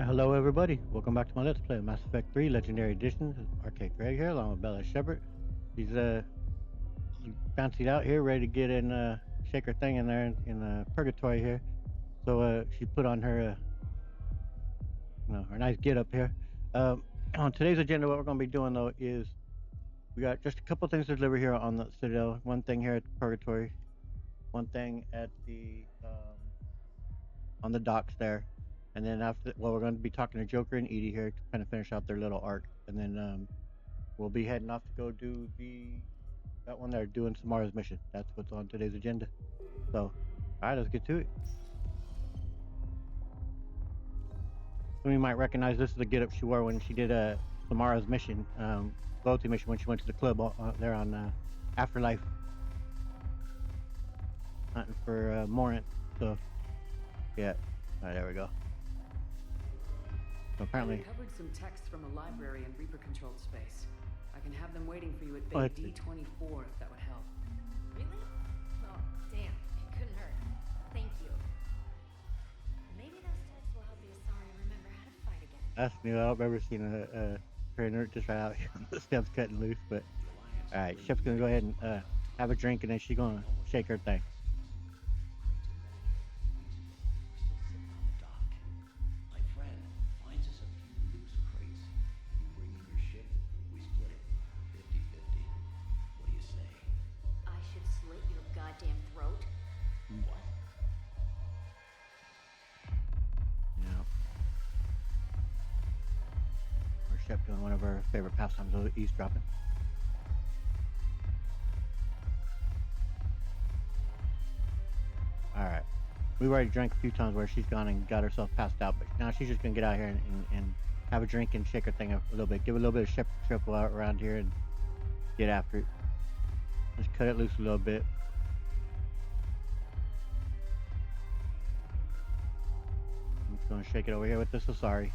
Hello everybody, welcome back to my Let's Play Mass Effect 3 Legendary Edition. This is Arcade Greg here, along with Bella Shepard. She's fancied out here, ready to get in, shake her thing in there in Purgatory here. So she put on her, her nice get up here. On today's agenda, what we're going to be doing though is we got just a couple things to deliver here on the Citadel. One thing here at Purgatory, one thing at the on the docks there. And then after, well, we're going to be talking to Joker and Edie here to kind of finish out their little arc. And then we'll be heading off to go do that one there, doing Samara's mission. That's what's on today's agenda. So, all right, let's get to it. Some of you might recognize this is the getup she wore when she did Samara's mission, loyalty mission, when she went to the club there on Afterlife, hunting for Morant. So, yeah, all right, there we go. So apparently, I recovered some texts from a library in Reaper-controlled space. I can have them waiting for you at Bay D24 if that would help. Really? Oh, damn. It couldn't hurt. Thank you. Maybe those texts will help the Asari remember how to fight again. that's new. I don't remember seeing a trainer just right out here on the steps cutting loose. But all right, Chef's gonna go ahead and have a drink, and then she's gonna shake her thing. Goddamn throat. What? Yeah. Or Shep doing one of our favorite pastimes of eavesdropping. Alright. We've already drank a few times where she's gone and got herself passed out, but now she's just gonna get out here and have a drink and shake her thing up a little bit. Give it a little bit of Shep triple out around here and get after it. Just cut it loose a little bit. I'm just gonna shake it over here with this Asari.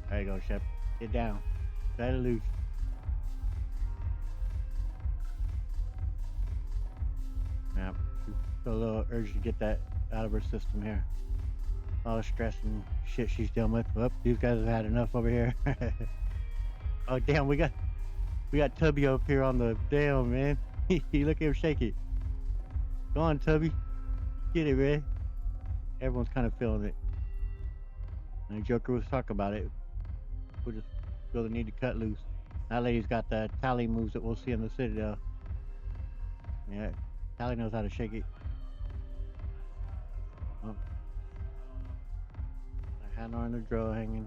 There you go, Shep. Get down. Cut it loose. Yep. She's got a little urge to get that out of her system here. All the stress and shit she's dealing with. Well, these guys have had enough over here. Oh damn, we got Tubby up here on the damn, man. Look at him shake it. Go on, Tubby. Get it, man. Everyone's kind of feeling it. And Joker was talking about it. We just feel the need to cut loose. That lady's got the Tally moves that we'll see in the Citadel. Yeah, Tally knows how to shake it. Oh. A hand on the draw hanging.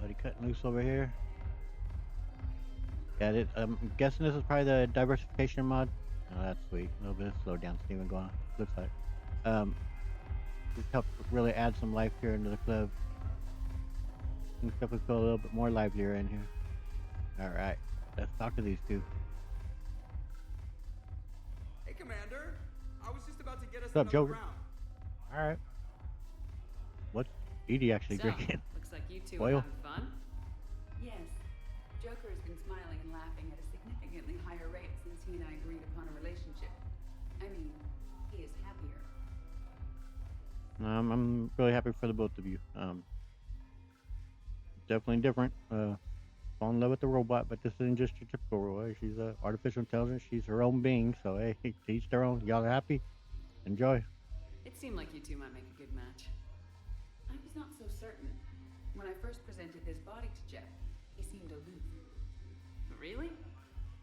Buddy cutting loose over here. Yeah, I'm guessing this is probably the diversification mod. Oh, that's sweet. A little bit of slow down Steven going on. Looks like. Just helped really add some life here into the club. Things definitely feel a little bit more livelier in here. Alright, let's talk to these two. Hey, Commander. I was just about to get us What's up, another Joker? round. Alright. What's Edie actually So, drinking? looks like you two Oil? are having fun. Yes. Joker has been smiling and laughing at a significantly higher rate since he and I agreed upon a relationship. I mean, he is happier. I'm really happy for the both of you. Definitely different. Fall in love with the robot, but this isn't just your typical robot. She's artificial intelligence. She's her own being. So hey, to each their own. Y'all are happy? Enjoy. It seemed like you two might make a good match. I was not so certain. When I first presented this body to Jeff, he seemed aloof. Really?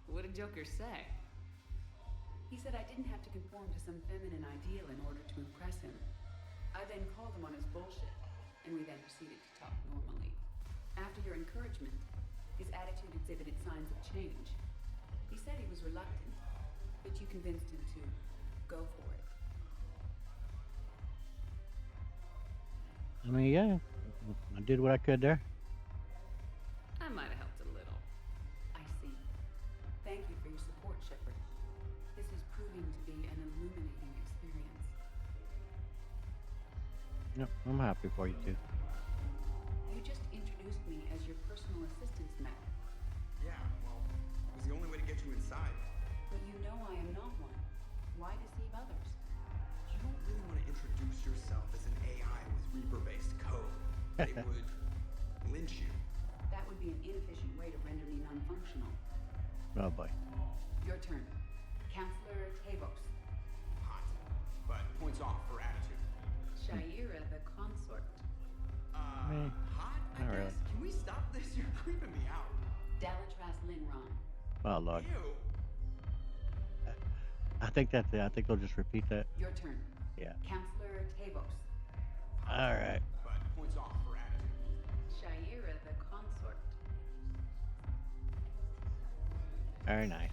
What did Joker say? He said I didn't have to conform to some feminine ideal in order to impress him. I then called him on his bullshit, and we then proceeded to talk normally. After your encouragement, his attitude exhibited signs of change. He said he was reluctant, but you convinced him to go for it. I mean, yeah, I did what I could there. I might have helped a little. I see. Thank you for your support, Shepard. This is proving to be an illuminating experience. Yep, I'm happy for you too. You just introduced me as your personal assistance, Matt. Yeah, well, it was the only way to get you inside. But you know I am not one. Why deceive others? they would lynch you. That would be an inefficient way to render me non-functional. Oh boy. Your turn. Counselor Tavos. Hot, but points off for attitude. Shaira the consort. Me? Hot, I Not guess? really. Can we stop this? You're creeping me out. Dalatras Linron. Oh lord. Ew. I think that's it. I think they'll just repeat that. Your turn. Yeah. Counselor Tavos. All right. But points off for attitude. Shaira the consort. Very nice.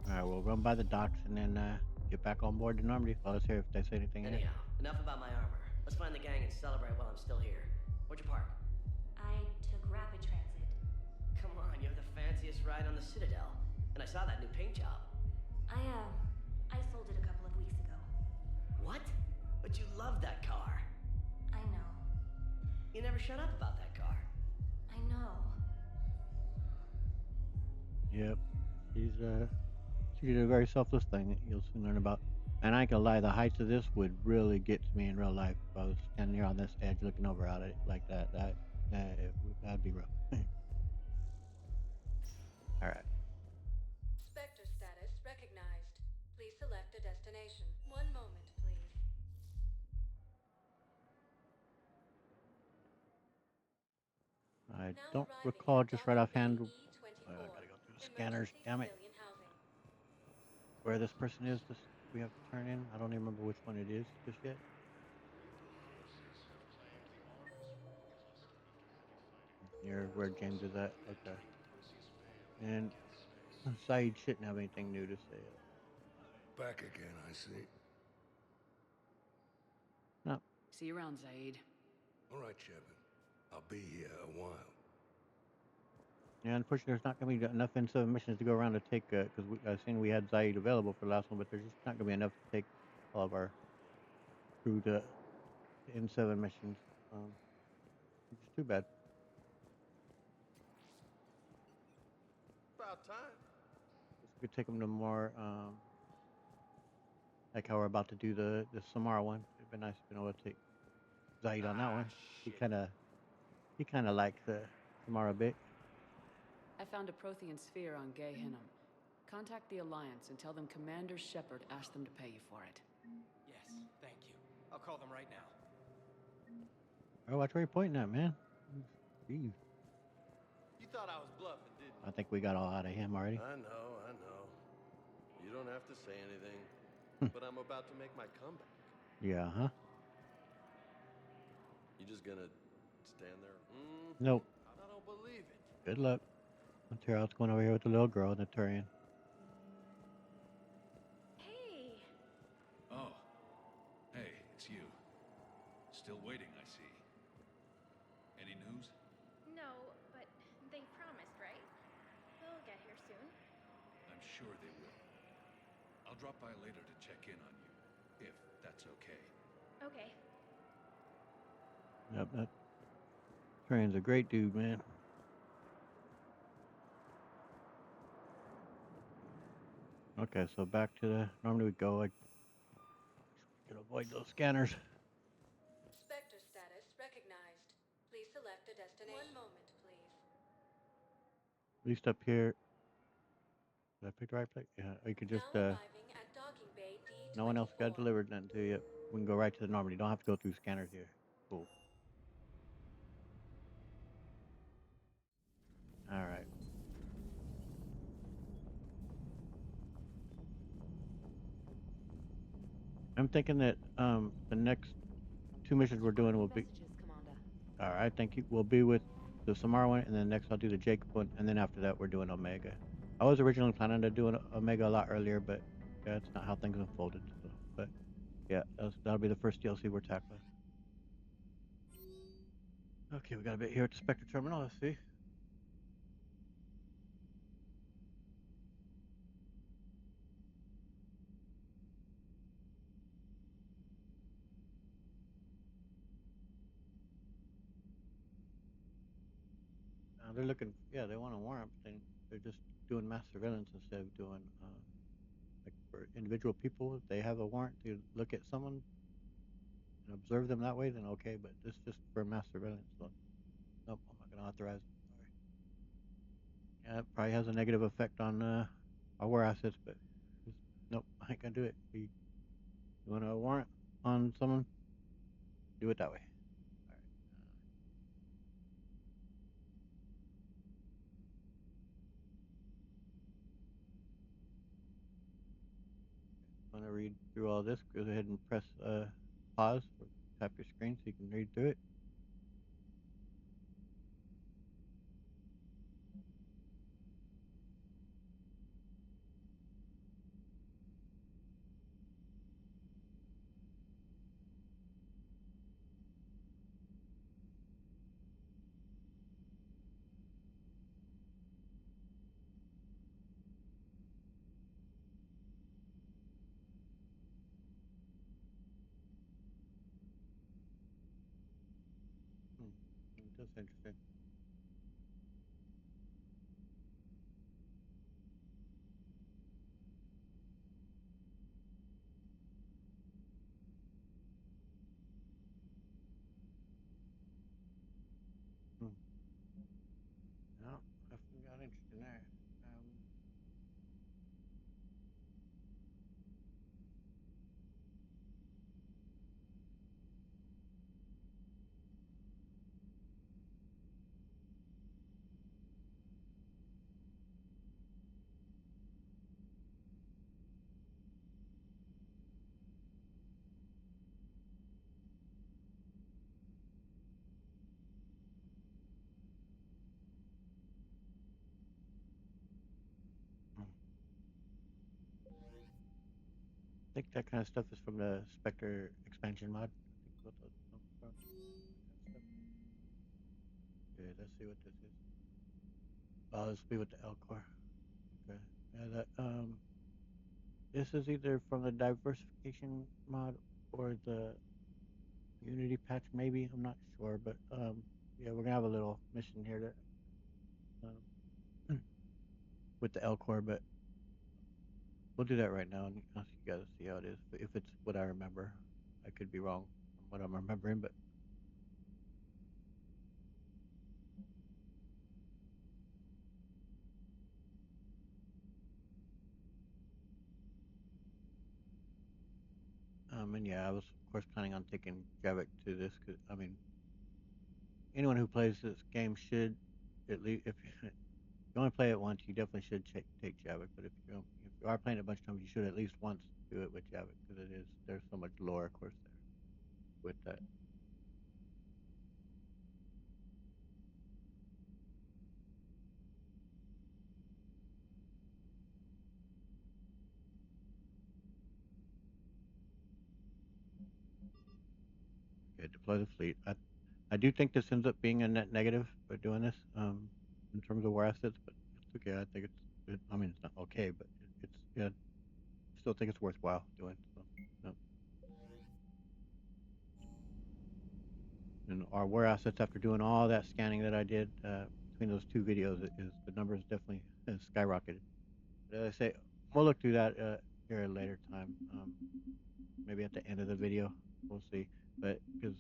All right, we'll run by the docks and then get back on board the Normandy. Well, let's hear if they say anything here. Anyhow, enough about my armor. Let's find the gang and celebrate while I'm still here. Where'd you park? I took rapid transit. Come on, you have the fanciest ride on the Citadel. And I saw that new paint job. I sold it a couple of weeks ago. What? But you love that car. I know. You never shut up about that car. I know. Yep. She did a very selfless thing that you'll soon learn about. And I ain't gonna lie, the heights of this would really get to me in real life. If I was standing here on this edge looking over at it like that. That'd be rough. All right. Spectre status recognized. Please select a destination. One moment, please. I Now don't arriving recall at just right Docking offhand. Bay I E24. gotta go through the scanners. Emergency Damn it. civilian housing. Where this person is, this we have to turn in. I don't even remember which one it is just yet. Near where James is at. Okay. And Saeed shouldn't have anything new to say. Back again, I see. No. See you around, Zaid. All right, Shepard. I'll be here a while. Yeah, unfortunately, there's not going to be enough N7 missions to go around to take, because I've seen we had Zaid available for the last one, but there's just not going to be enough to take all of our crew to N7 missions. Which is too bad. About time. We could take them to more, like how we're about to do the Samara one. It'd be nice to be able to take Zaid on that one. He kind of likes Samara a bit. I found a Prothean sphere on Gehinnom. Contact the Alliance and tell them Commander Shepard asked them to pay you for it. Yes, thank you. I'll call them right now. Oh, watch where you're pointing at, man. Jeez. You thought I was bluffing, didn't I think we got all out of him already. I know. You don't have to say anything, but I'm about to make my comeback. Yeah, huh? You just gonna stand there? Nope. I don't believe it. Good luck. Material's going over here with the little girl in the Turian. Hey! Oh. Hey, it's you. Still waiting, I see. Any news? No, but they promised, right? They'll get here soon. I'm sure they will. I'll drop by later to check in on you, if that's okay. Okay. Yep, that Turian's a great dude, man. Okay, so back to the normally we go. I can avoid those scanners. Spectre status recognized. Please select a destination. One moment, please. At least up here. Did I pick the right place? Yeah, you could just Now arriving at Docking Bay D24. no one else got delivered nothing to you. We can go right to the Normandy. You don't have to go through scanners here. Cool. All right. I'm thinking that the next two missions we're doing will be. Messages, Commander. All right, thank you. We'll be with the Samara one, and then next I'll do the Jacob one, and then after that we're doing Omega. I was originally planning to do an Omega a lot earlier, but yeah, that's not how things unfolded. So, but yeah, that'll be the first DLC we're tackling. Okay, we got a bit here at the Spectre Terminal. Let's see. They're looking, yeah, they want a warrant, but they're just doing mass surveillance instead of doing, like for individual people, if they have a warrant to look at someone, and observe them that way, then okay. But this just for mass surveillance. So nope, I'm not gonna authorize it. Sorry. Yeah, it probably has a negative effect on our war assets, but nope, I ain't gonna do it. You want a warrant on someone? Do it that way. All right. Want to read through all this? Go ahead and press pause or tap your screen so you can read through it. Hmm. That's interesting. Hmm. No, definitely got interesting there. Um, hmm. I think that kind of stuff is from the Spectre expansion mod. I think what those comes from. That kind of stuff. Okay, let's see what this is. Oh, let's be with the L core. Okay. Yeah, that this is either from the diversification mod or the Unity patch, maybe. I'm not sure, but yeah, we're gonna have a little mission here um, with the L core, but we'll do that right now and ask you guys to see how it is. But if it's what I remember, I could be wrong from what I'm remembering, but and yeah, I was of course planning on taking Javik to this because I mean, anyone who plays this game should at least if you only play it once, you definitely should take Javik. But if you are playing it a bunch of times, you should at least once do it with Javik because it is there's so much lore, of course, there with that. Okay, deploy the fleet. I do think this ends up being a net negative by doing this in terms of war assets, but it's okay. I think I mean, it's not okay, but it's yeah. I still think it's worthwhile doing. So, yeah. And our war assets after doing all that scanning that I did between those two videos is the numbers definitely skyrocketed. But as I say, we'll look through that here at a later time. Maybe at the end of the video, we'll see. But because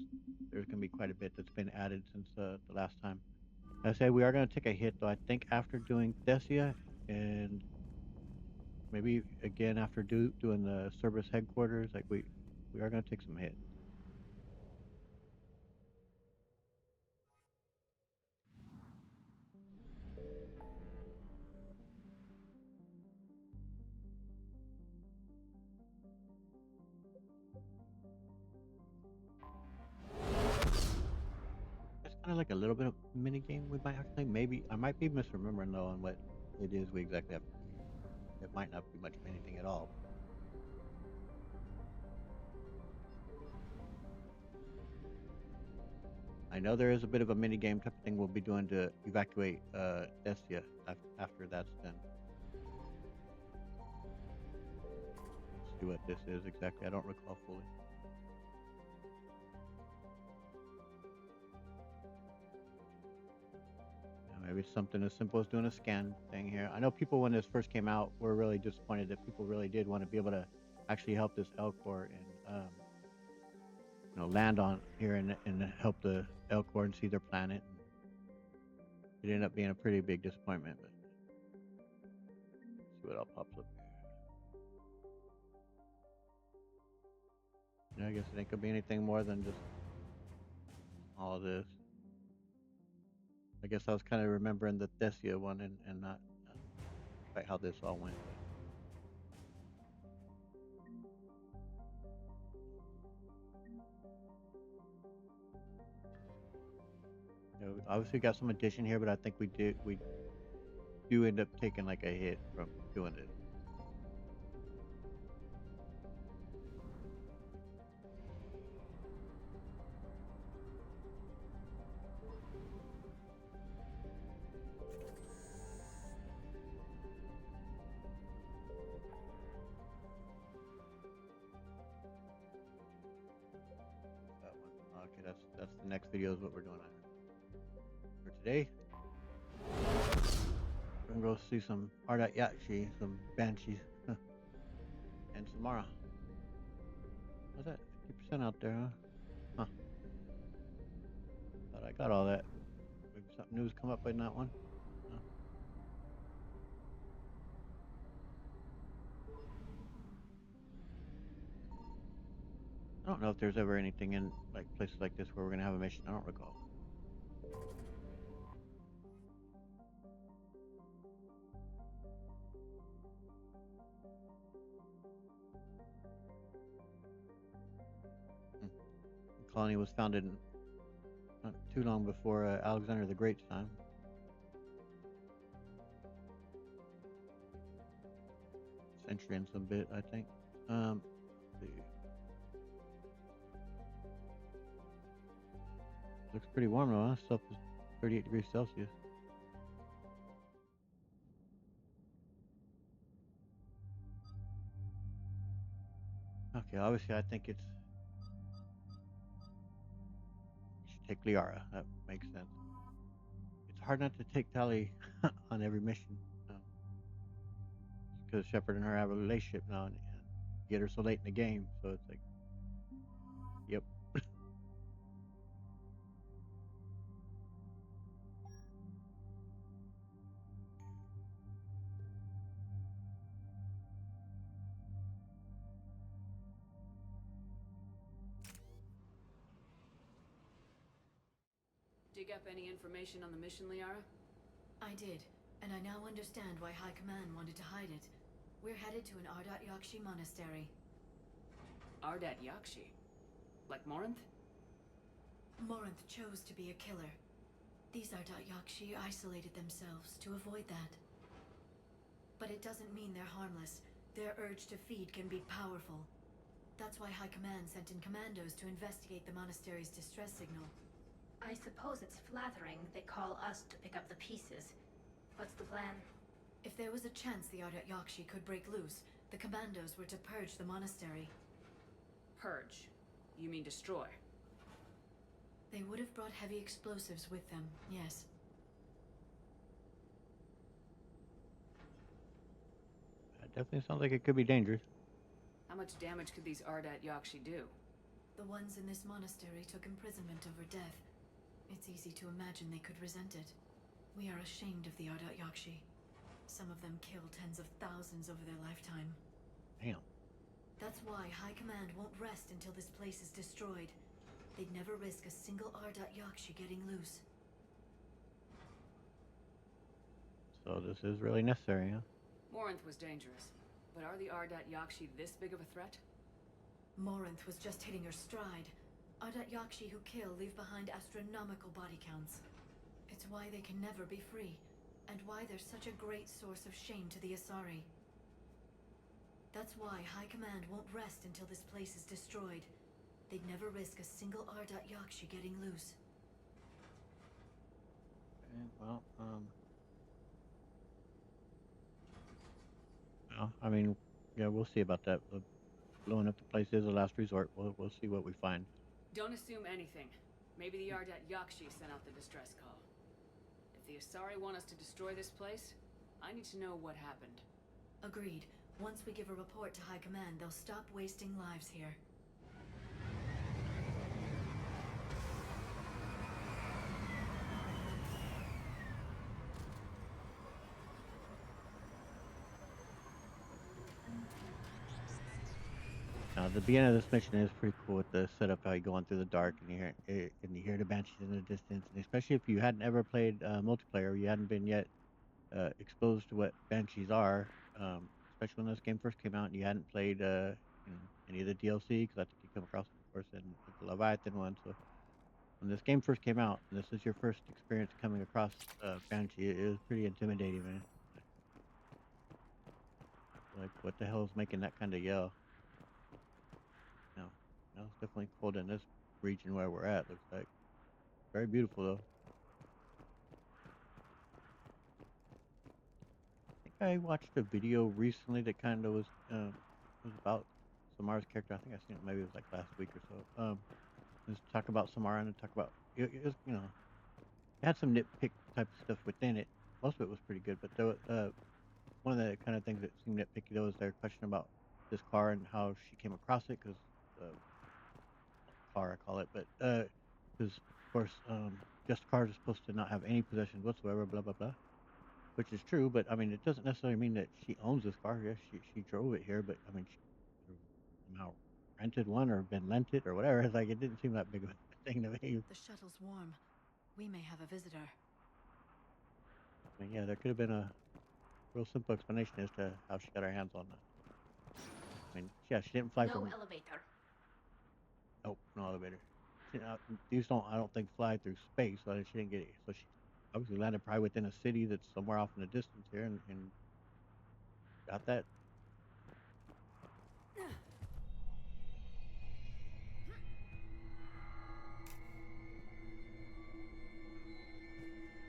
there's gonna be quite a bit that's been added since the last time. I say we are gonna take a hit though. I think after doing Thessia and maybe again after doing the Cerberus headquarters, like we are gonna take some hits. It's kind of like a little bit of mini game we might have to play. Maybe I might be misremembering though on what it is we exactly have to do here. It might not be much of anything at all. I know there is a bit of a mini game type of thing we'll be doing to evacuate Destia after that's done. Let's see what this is exactly. I don't recall fully. Maybe it's something as simple as doing a scan thing here. I know people when this first came out were really disappointed that people really did want to be able to actually help this L core and land on here and help the Elcor and see their planet. It ended up being a pretty big disappointment. But see what else pops up. Yeah, I guess it ain't gonna be anything more than just all this. I guess I was kind of remembering the Thessia one and not quite how this all went. Obviously got some addition here, but I think we do end up taking like a hit from doing it. That one. Okay, that's the next video is what we're doing for today. We're gonna go see some Ardat-Yakshi, some Banshees, and Samara. What's that? 50% out there, huh? Huh. Thought I got all that. Maybe something new's come up in that one. Huh. I don't know if there's ever anything in like places like this where we're gonna have a mission. I don't recall. Hmm. The colony was founded not too long before Alexander the Great's time. Century and some bit, I think. Let's see. Looks pretty warm though, huh? Stuff is 38 degrees Celsius. Okay, obviously I think you should take Liara. That makes sense. It's hard not to take Tali on every mission. Because Shepard and her have a relationship now and get her so late in the game, so it's like, yep. Dig up any information on the mission, Liara? I did, and I now understand why High Command wanted to hide it. We're headed to an Ardat-Yakshi monastery. Ardat-Yakshi? Like Morinth? Morinth chose to be a killer. These Ardat-Yakshi isolated themselves to avoid that. But it doesn't mean they're harmless. Their urge to feed can be powerful. That's why High Command sent in commandos to investigate the monastery's distress signal. I suppose it's flattering they call us to pick up the pieces. What's the plan? If there was a chance the Ardat-Yakshi could break loose, the commandos were to purge the monastery. Purge? You mean destroy? They would have brought heavy explosives with them, yes. That definitely sounds like it could be dangerous. How much damage could these Ardat-Yakshi do? The ones in this monastery took imprisonment over death. It's easy to imagine they could resent it. We are ashamed of the Ardat-Yakshi. Some of them kill tens of thousands over their lifetime. Damn. That's why High Command won't rest until this place is destroyed. They'd never risk a single Ardat-Yakshi getting loose. So this is really necessary, huh? Morinth was dangerous, but are the Ardat-Yakshi this big of a threat? Morinth was just hitting her stride. Ardat-Yakshi who kill leave behind astronomical body counts. It's why they can never be free, and why they're such a great source of shame to the Asari. That's why High Command won't rest until this place is destroyed. They'd never risk a single Ardat-Yakshi getting loose. Okay, well, I mean, yeah, we'll see about that. Blowing up the place is a last resort. We'll see what we find. Don't assume anything. Maybe the Ardat-Yakshi sent out the distress call. If the Asari want us to destroy this place, I need to know what happened. Agreed. Once we give a report to High Command, they'll stop wasting lives here. The beginning of this mission is pretty cool with the setup, how you go on through the dark and you hear the banshees in the distance, and especially if you hadn't ever played multiplayer, you hadn't been yet exposed to what banshees are. Especially when this game first came out, and you hadn't played any of the DLC, because I think you come across them, of course, in the Leviathan one. So when this game first came out, and this is your first experience coming across banshee, it was pretty intimidating, man. Like, what the hell is making that kind of yell? No, no, it's definitely cold in this region where we're at. Looks like very beautiful though. I think I watched a video recently that kind of was about Samara's character. I think I seen it, maybe it was like last week or so. Just talk about Samara and talk about it was, it had some nitpick type of stuff within it. Most of it was pretty good, but there was, one of the kind of things that seemed nitpicky though is their question about this car and how she came across it, because car I call it, but because of course just cars are supposed to not have any possessions whatsoever, blah blah blah, which is true. But I mean, it doesn't necessarily mean that she owns this car. Yes, she drove it here, but I mean, she somehow rented one or been lent it or whatever. It's like, it didn't seem that big of a thing to me. The shuttle's warm. We may have a visitor. I mean, yeah, there could have been a real simple explanation as to how she got her hands on that. I mean, yeah, she didn't fly No from. elevator. Nope, no elevator. These don't, I don't think, fly through space, so she didn't get it. So she obviously landed probably within a city that's somewhere off in the distance here, and got that.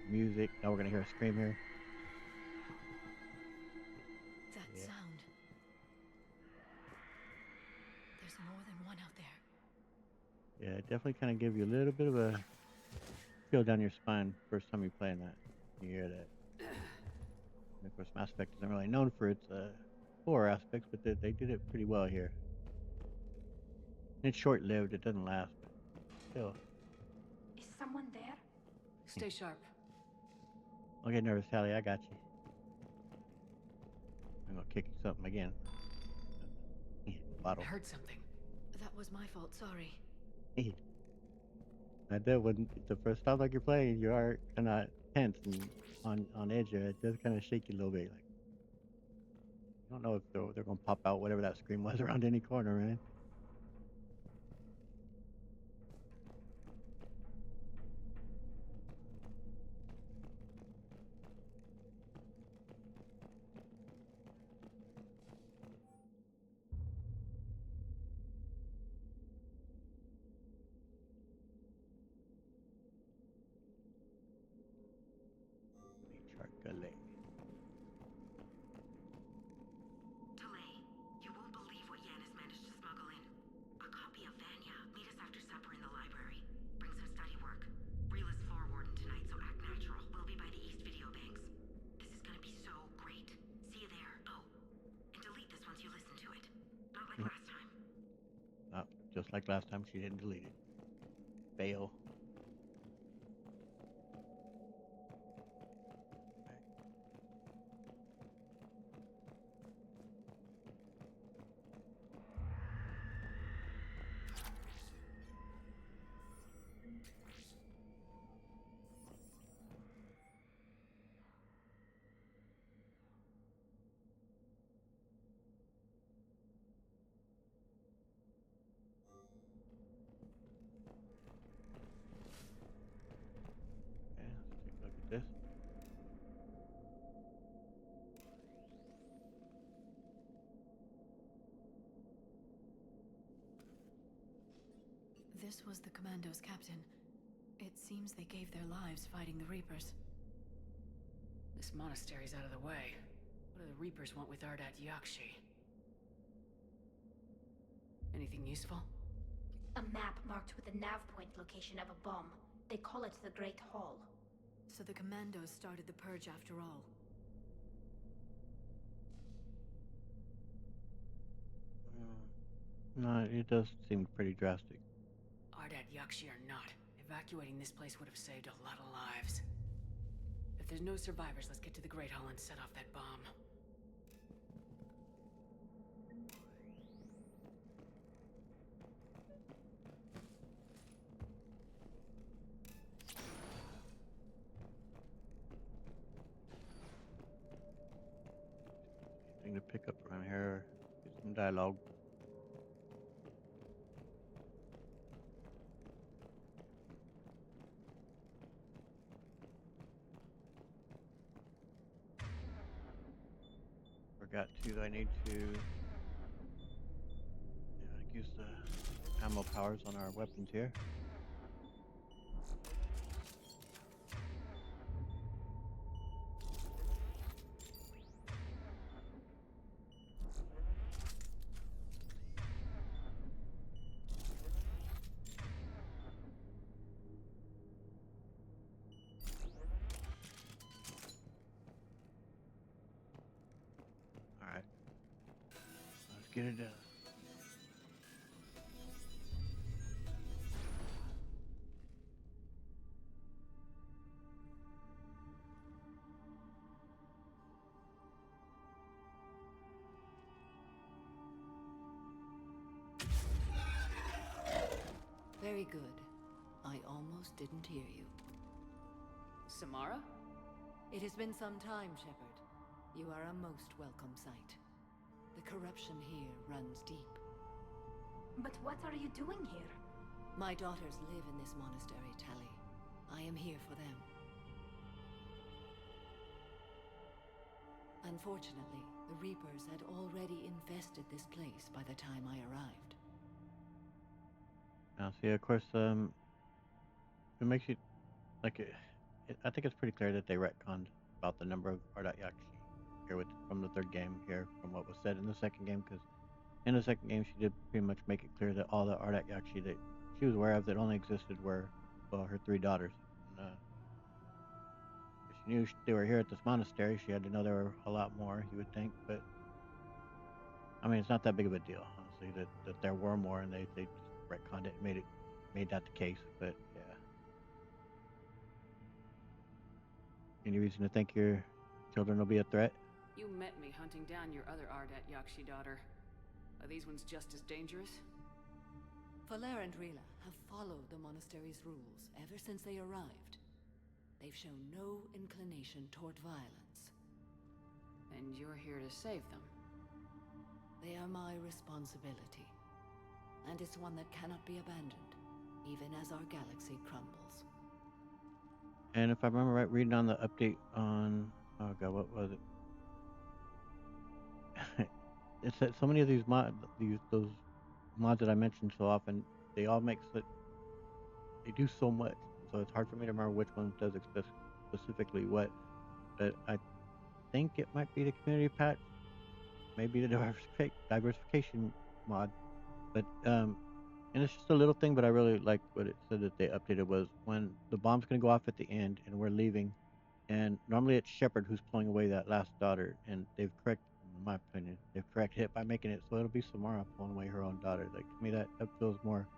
Music. Now we're gonna hear a scream here. That Yeah. sound. There's more than one out there. Yeah, it definitely kind of give you a little bit of a chill down your spine first time you're playing that. You hear that. And of course, Mass Effect isn't really known for its horror aspects, but they did it pretty well here. It's short-lived. It doesn't last, but still. Is someone there? Stay sharp. Don't get nervous, Sally. I got you. I'm gonna kick you something again. I Bottle. heard something. That was my fault, sorry. I did when the first time like you're playing, you are kind of tense and on edge there. It does kind of shake you a little bit. Like, you don't know if they're gonna pop out whatever that scream was around any corner, man. Charcolet. Delay. You won't believe what Yan has managed to smuggle in. A copy of Vanya. Meet us after supper in the library. Bring some study work. Reel is floor warden tonight, so act natural. We'll be by the East Video Banks. This is gonna be so great. See you there. Oh, and delete this once you listen to it. Not like last time. Just like last time, she didn't delete it. Fail. Okay, let's take a look at this. This was the Commando's captain. It seems they gave their lives fighting the Reapers. This monastery's out of the way. What do the Reapers want with Ardat-Yakshi? Anything useful? A map marked with the nav point location of a bomb. They call it the Great Hall. So the Commandos started the purge after all. No, it does seem pretty drastic. Ardat-Yakshi or not, evacuating this place would have saved a lot of lives. If there's no survivors, let's get to the Great Hall and set off that bomb. to pick up around here. Get some dialogue. Forgot to. I need to use the ammo powers on our weapons here. Alright. Let's get it done. Very good. I almost didn't hear you. Samara? It has been some time, Shepard. You are a most welcome sight. The corruption here runs deep. But what are you doing here? My daughters live in this monastery, Tali. I am here for them. Unfortunately, the Reapers had already infested this place by the time I arrived. Now, see, of course, it makes you like I think it's pretty clear that they retconned about the number of Ardat-Yakshi here from the third game here, from what was said in the second game, because in the second game she did pretty much make it clear that all the Ardat-Yakshi that she was aware of that only existed were, well, her 3 daughters. And, if she knew they were here at this monastery, she had to know there were a lot more, you would think, but I mean, it's not that big of a deal, honestly, that there were more, and they just retconned it and made that the case. But yeah, any reason to think your children will be a threat? You met me hunting down your other Ardat-Yakshi daughter. Are these ones just as dangerous? Valer and Rila have followed the monastery's rules ever since they arrived. They've shown no inclination toward violence. And you're here to save them? They are my responsibility. And it's one that cannot be abandoned, even as our galaxy crumbles. And if I remember right, reading on the update on, oh god, what was it? It said so many of those mods that I mentioned so often, they all they do so much, so it's hard for me to remember which one does specifically what. But I think it might be the community patch, maybe the diversification mod. But and it's just a little thing, but I really like what it said that they updated was when the bomb's gonna go off at the end and we're leaving, and normally it's Shepard who's pulling away that last daughter, and in my opinion, they've corrected it by making it so it'll be Samara pulling away her own daughter. Like, to me, that feels more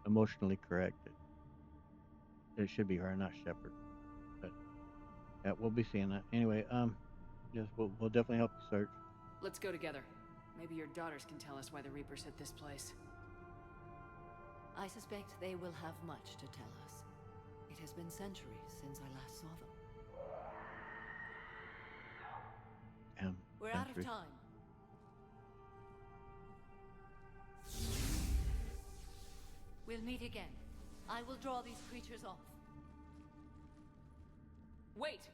emotionally correct. It should be her and not Shepard. But yeah, we'll be seeing that anyway. Yes, we'll definitely help you search. Let's go together. Maybe your daughters can tell us why the Reapers hit this place. I suspect they will have much to tell us. It has been centuries since I last saw them. We're out of time. We'll meet again. I will draw these creatures off. Wait!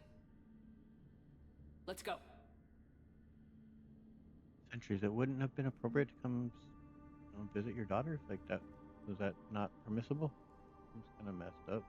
Let's go. Centuries. It wouldn't have been appropriate to come visit your daughters like that. Was that not permissible? It's kind of messed up.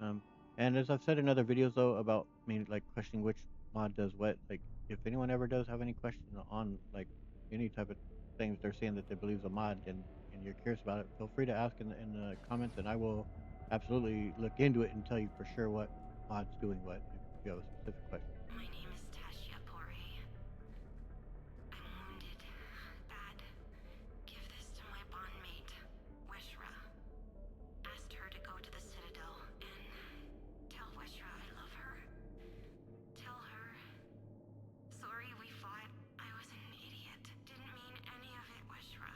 But, and as I've said in other videos though about me like questioning which mod does what, like if anyone ever does have any question on like any type of things they're saying that they believe is a mod and you're curious about it, feel free to ask in the comments, and I will absolutely look into it and tell you for sure what mod's doing what if you have a specific question. My name is Tasha Pore. I'm wounded. Bad. Give this to my bondmate, Weshra. Asked her to go to the Citadel and tell Weshra I love her. Tell her. Sorry we fought. I was an idiot. Didn't mean any of it, Weshra.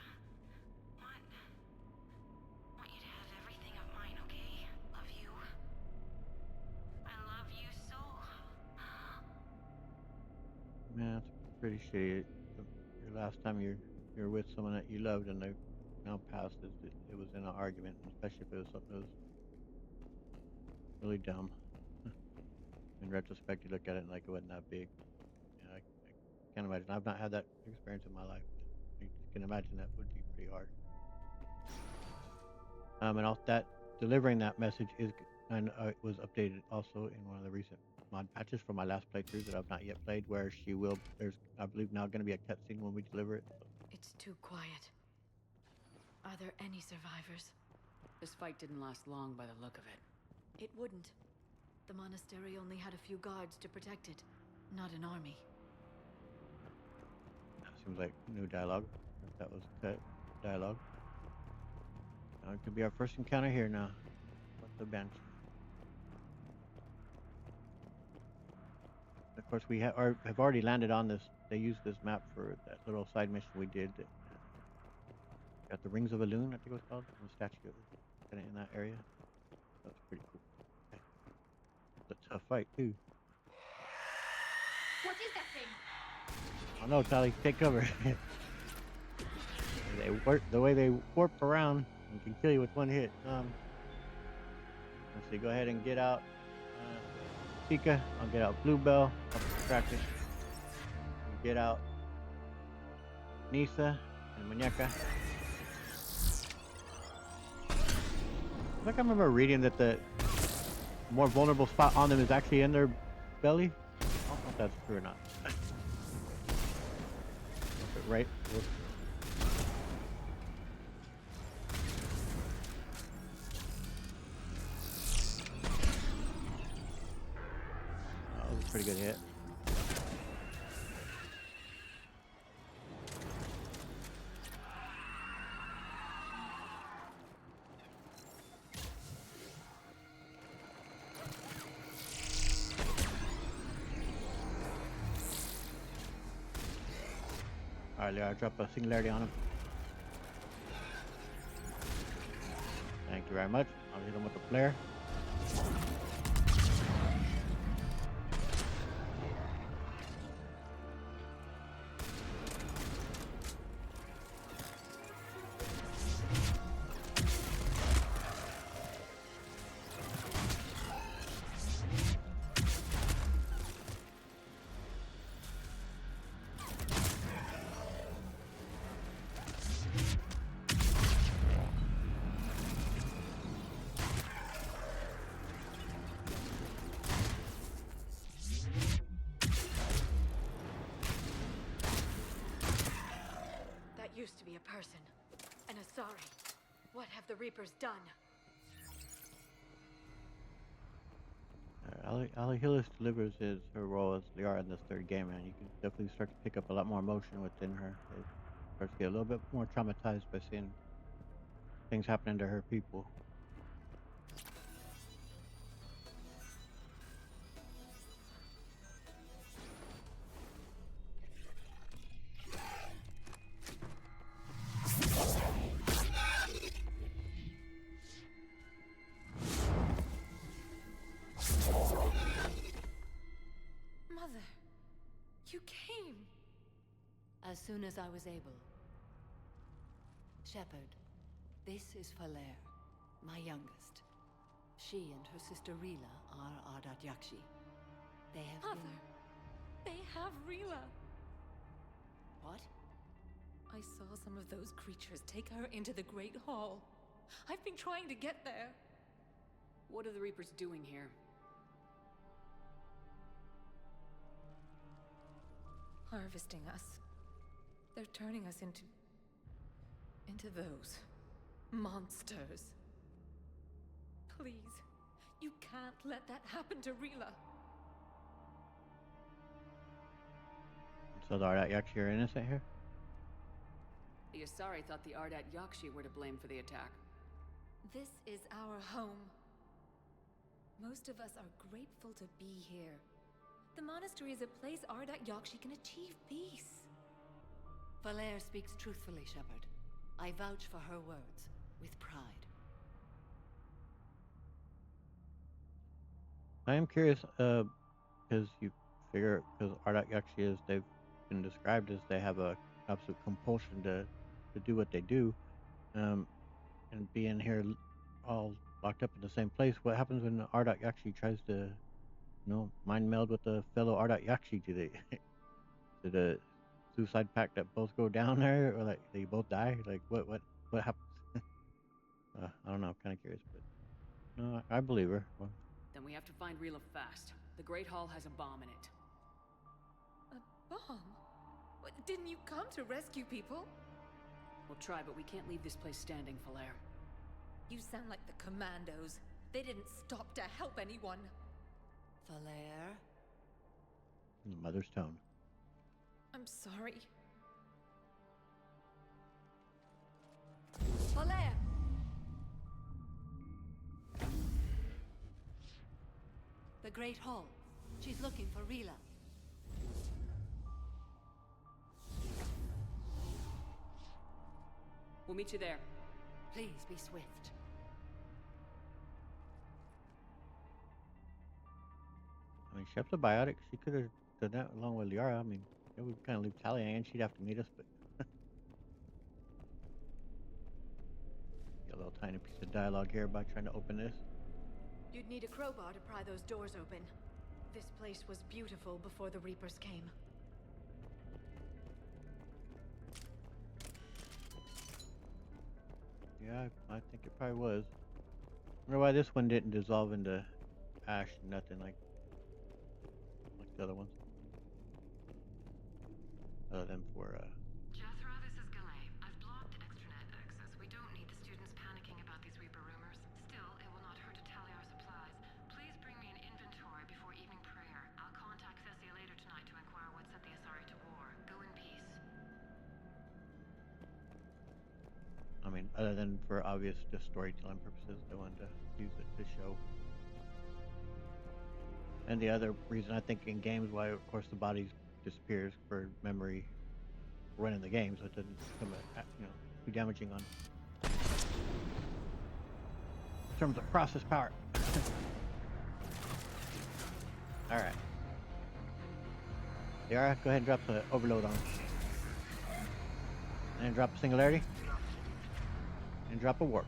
Want you to have everything of mine, okay? Love you. I love you so. Yeah, pretty shitty. Your last time you're with someone that you loved and they now passed, it was in an argument, especially if it was something that was really dumb. In retrospect, you look at it and like it wasn't that big. I can't imagine. I've not had that experience in my life. I can imagine that would be pretty hard. And also that delivering that message is and it was updated also in one of the recent mod patches for my last playthrough that I've not yet played, where she will. There's I believe now going to be a cutscene when we deliver it. So. It's too quiet. Are there any survivors? This fight didn't last long by the look of it. It wouldn't. The monastery only had a few guards to protect it, not an army. That seems like new dialogue. If that was cut dialogue. It could be our first encounter here now. What's the bench? Of course, we have already landed on this. They used this map for that little side mission we did. Got the Rings of Elune, I think it was called. The statue kind of in that area. That's pretty cool. Okay. It's a tough fight too. What is that thing? Oh no, Tally, take cover. They work the way they warp around and can kill you with one hit. Let's see. Go ahead and get out Tika. I'll get out Bluebell. I'll distract it. Get out Nisa and Muñeca. I think I remember reading that the more vulnerable spot on them is actually in their belly. I don't know if that's true or not. Right? That was a pretty good hit. Alright, Leo, I'll drop a singularity on him. Thank you very much. I'll hit him with a flare. Used to be a person. An Asari. What have the Reapers done? Ali Hillis delivers her role as Liara in this third game, and you can definitely start to pick up a lot more emotion within her. It starts to get a little bit more traumatized by seeing things happening to her people. You came! As soon as I was able. Shepard, this is Falere, my youngest. She and her sister Rila are Ardat-Yakshi. They have Mother! They have Rila! What? I saw some of those creatures take her into the Great Hall. I've been trying to get there. What are the Reapers doing here? Harvesting us. They're turning us into those monsters. Please, you can't let that happen to Rila. So the Ardat-Yakshi are innocent here? The Asari thought the Ardat-Yakshi were to blame for the attack. This is our home. Most of us are grateful to be here. The monastery is a place Ardat-Yakshi can achieve peace. Falere speaks truthfully, Shepard. I vouch for her words, with pride. I am curious, because you figure, because Ardat-Yakshi they've been described as they have a absolute compulsion to do what they do, um, and being here all locked up in the same place. What happens when Ardat-Yakshi tries to, mind meld with a fellow Ardat-Yakshi? Do they do the suicide pact that both go down there, or like they both die? Like what happens? I don't know. I'm kind of curious, but no, I believe her. Well, Then we have to find Rila fast. The Great Hall has a bomb in it. A bomb? Didn't you come to rescue people? We'll try, but we can't leave this place standing, Falair. You sound like the commandos. They didn't stop to help anyone. Falair? in the mother's tone. I'm sorry. Falair! The Great Hall. She's looking for Rila. We'll meet you there. Please be swift. I mean, Shep's a biotic. She could have done that along with Liara. I mean, yeah, we kind of leave Talia and she'd have to meet us, but get a little tiny piece of dialogue here about trying to open this. You'd need a crowbar to pry those doors open. This place was beautiful before the Reapers came. Yeah, I think it probably was. Wonder why this one didn't dissolve into ash, nothing like the other ones. Other than for Jethro, this is Galay. I've blocked extranet access. We don't need the students panicking about these Reaper rumors. Still, it will not hurt to tally our supplies. Please bring me an inventory before evening prayer. I'll contact Cessia later tonight to inquire what set the Asari to war. Go in peace. I mean, other than for obvious just storytelling purposes, they wanted to use it to show. And the other reason I think in games why, of course, the body disappears for memory running the game, so it doesn't become too damaging on in terms of process power. All right, Liara, go ahead and drop the overload on, and drop a singularity, and drop a warp.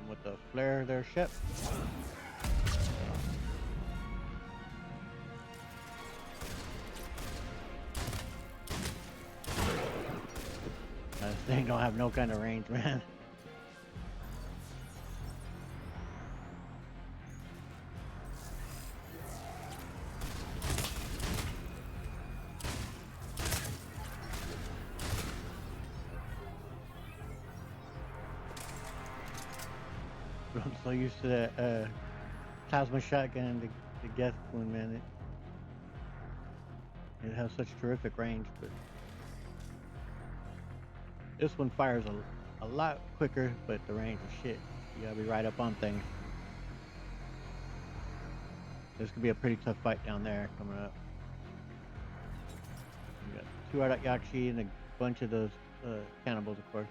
With the flare of their ship. This thing don't have no kind of range, man. I'm so used to that plasma shotgun and the Geth one, man. It has such terrific range, but this one fires a lot quicker, but the range is shit. You gotta be right up on things. This could be a pretty tough fight down there coming up. We got 2 Ardat-Yakshi and a bunch of those cannibals, of course.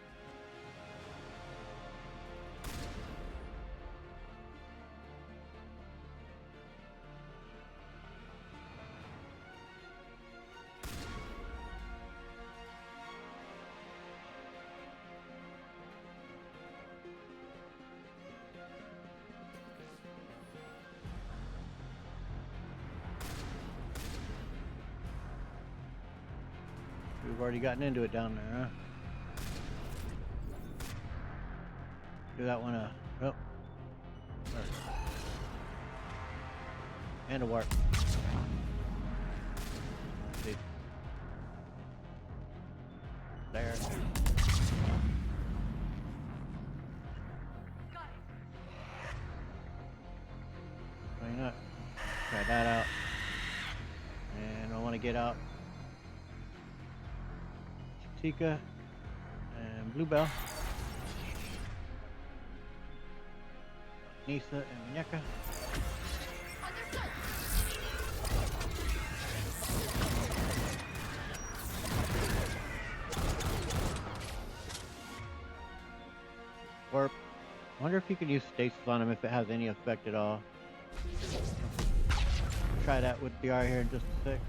We've already gotten into it down there, huh? Do that one, oh. And a warp. Let's see. There. Why not? Try that out. And I want to get out Tika and Bluebell, Nisa and Minyaka. Or I wonder if you can use stasis on him if it has any effect at all. Try that with the R here in just a sec.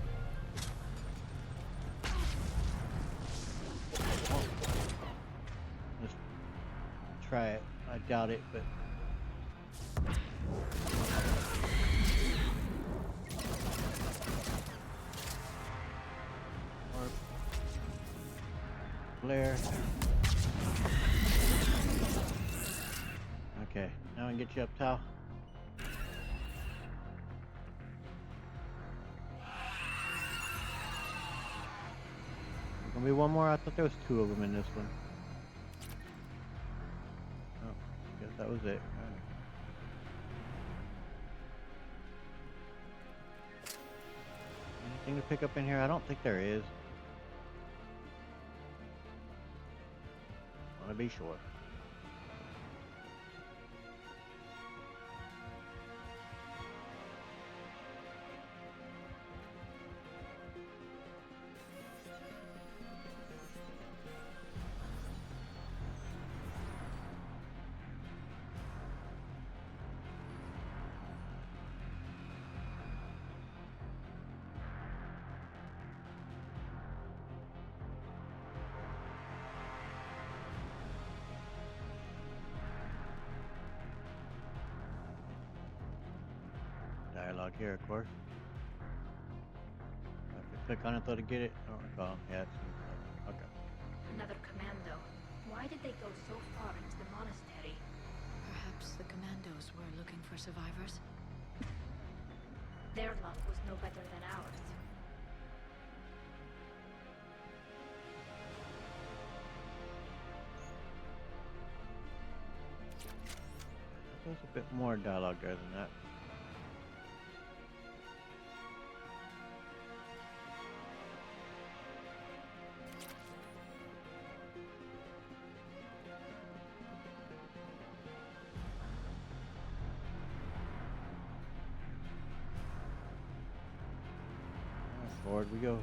Just try it. I doubt it, but or flare. Okay, now I can get you up, Tal. There's gonna be one more. I thought there was two of them in this one. Oh, guess that was it. All right. Anything to pick up in here? I don't think there is. Want to be sure. Dialogue here, of course. I have to click on it though to get it. I don't recall. Yeah, it seems so. Okay. Another commando. Why did they go so far into the monastery? Perhaps the commandos were looking for survivors. Their luck was no better than ours. There's a bit more dialogue there than that. Forward we go.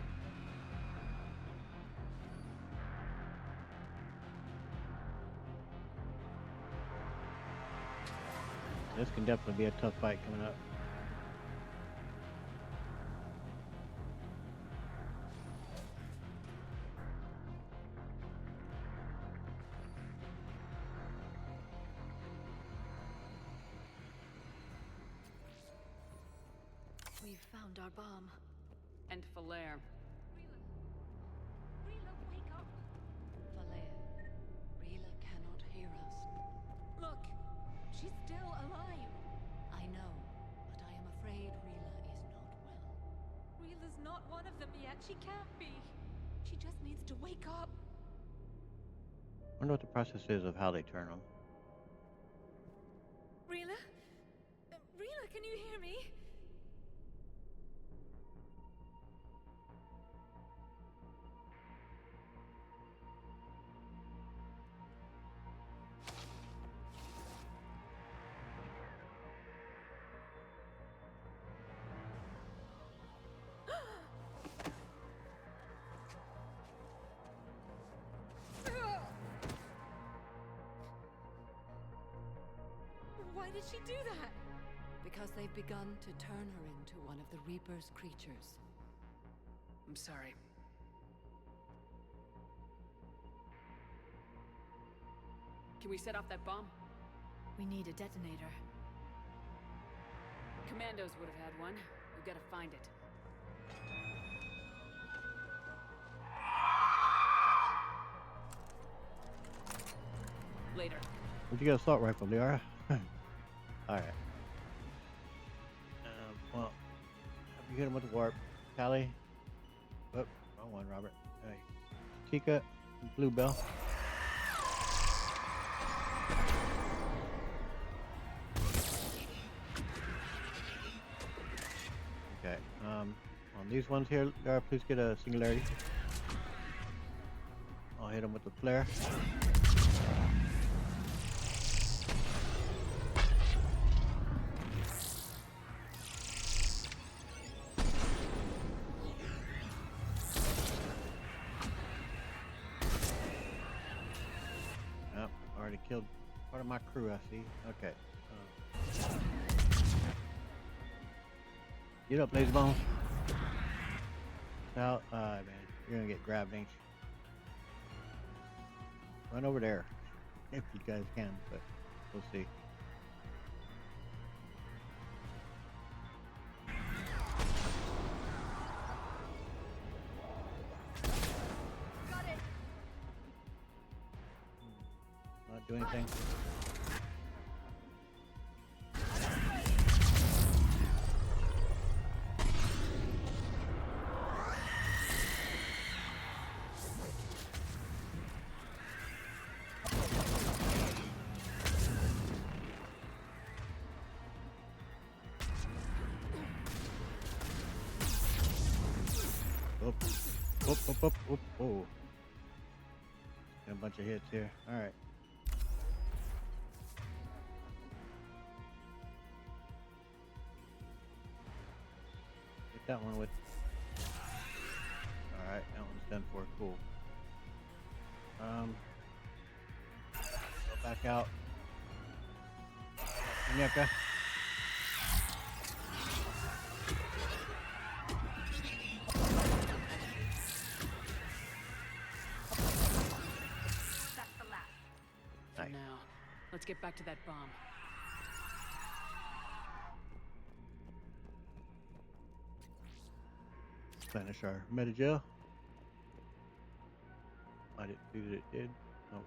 This can definitely be a tough fight coming up. We've found our bomb. And Falaire. Rila, wake up! Falaire, Rila cannot hear us. Look, she's still alive. I know, but I am afraid Rila is not well. Rila's not one of them yet. She can't be. She just needs to wake up. I wonder what the process is of how they turn them. Rila? Rila, can you hear me? Why did she do that? Because they've begun to turn her into one of the Reaper's creatures. I'm sorry. Can we set off that bomb? We need a detonator. Commandos would have had one. We've got to find it. Later. Where'd you get assault rifle, Liara? Alright. Well, have you hit him with the warp? Callie? Oh, wrong one, Robert. Hey. Tika, Bluebell. Okay, on these ones here, Liara, please get a singularity. I'll hit him with the flare. Already killed Part of my crew, I see. Okay. Get up, lazy bone. Out. Man, you're gonna get grabbed, ain't you? Run over there, if you guys can, but we'll see. Got it. Not do anything. Up. Oh. Got a bunch of hits here. All right. Get that one with. All right, that one's done for. Cool. Go back out. Nyeka. For now, let's get back to that bomb. Finish our metagel. I didn't see that it did. Oh.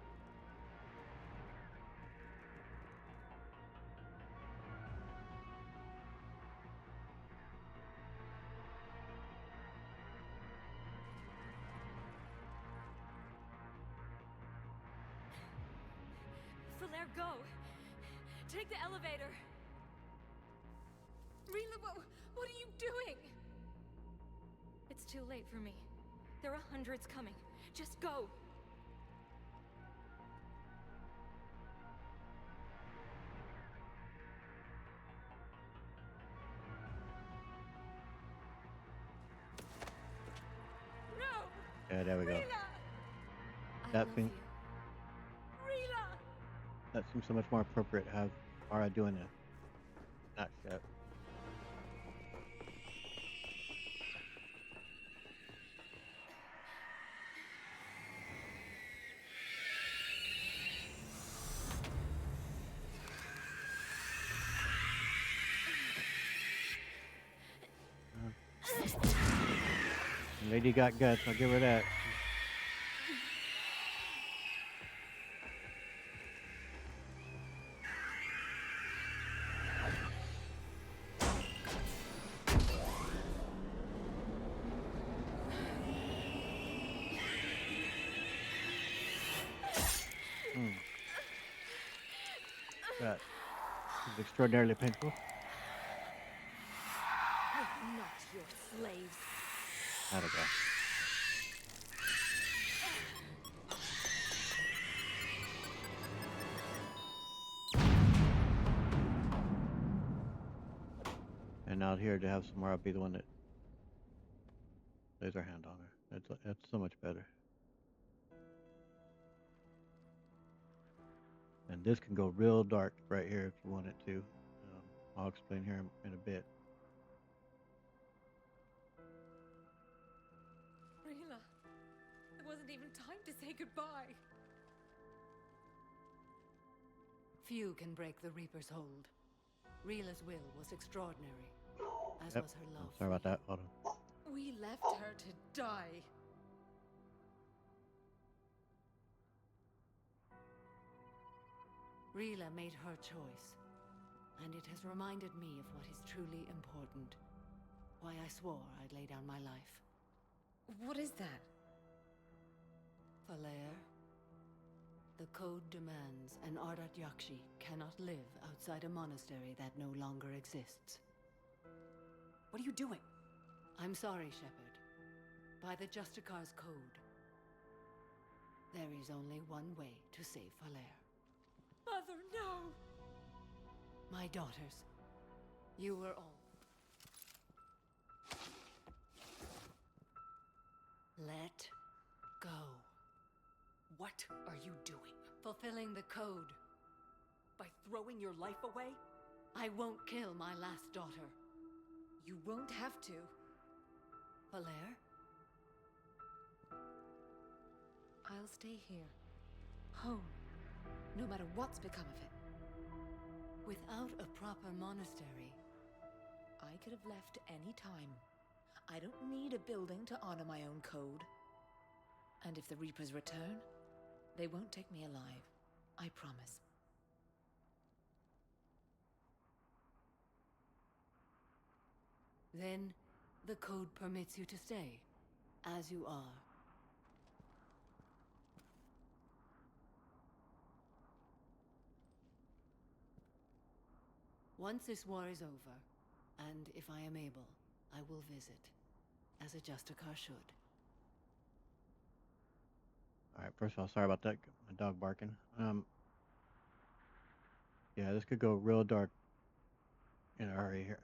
Falaire, go! Take the elevator! Rila, what are you doing? It's too late for me. There are hundreds coming. Just go! No! Yeah, there we go. Rila! That thing. That seems so much more appropriate to have Mara doing it. Not Shep. Lady got guts, I'll give her that. That is extraordinarily painful. I'm not your slave. How'd it go? And out here to have Samara be the one that lays her hand on her. That's so much better. And this can go real dark right here if you want it to. I'll explain here in a bit. Rila, there wasn't even time to say goodbye. Few can break the Reaper's hold. Rila's will was extraordinary, as Yep. was her love. Sorry about that. Hold on. We left her to die. Rila made her choice, and it has reminded me of what is truly important. Why I swore I'd lay down my life. What is that? Falaire, the code demands an Ardat-Yakshi cannot live outside a monastery that no longer exists. What are you doing? I'm sorry, Shepard. By the Justicar's code, there is only one way to save Falaire. Mother, no! My daughters, you were all... Let go. What are you doing? Fulfilling the code. By throwing your life away? I won't kill my last daughter. You won't have to. Valere? I'll stay here. Home. No matter what's become of it. Without a proper monastery, I could have left any time. I don't need a building to honor my own code. And if the Reapers return, they won't take me alive. I promise. then the code permits you to stay, as you are. Once this war is over, and if I am able, I will visit, as a Justicar should. Alright, first of all, sorry about that. My dog barking. Yeah, this could go real dark in a hurry here.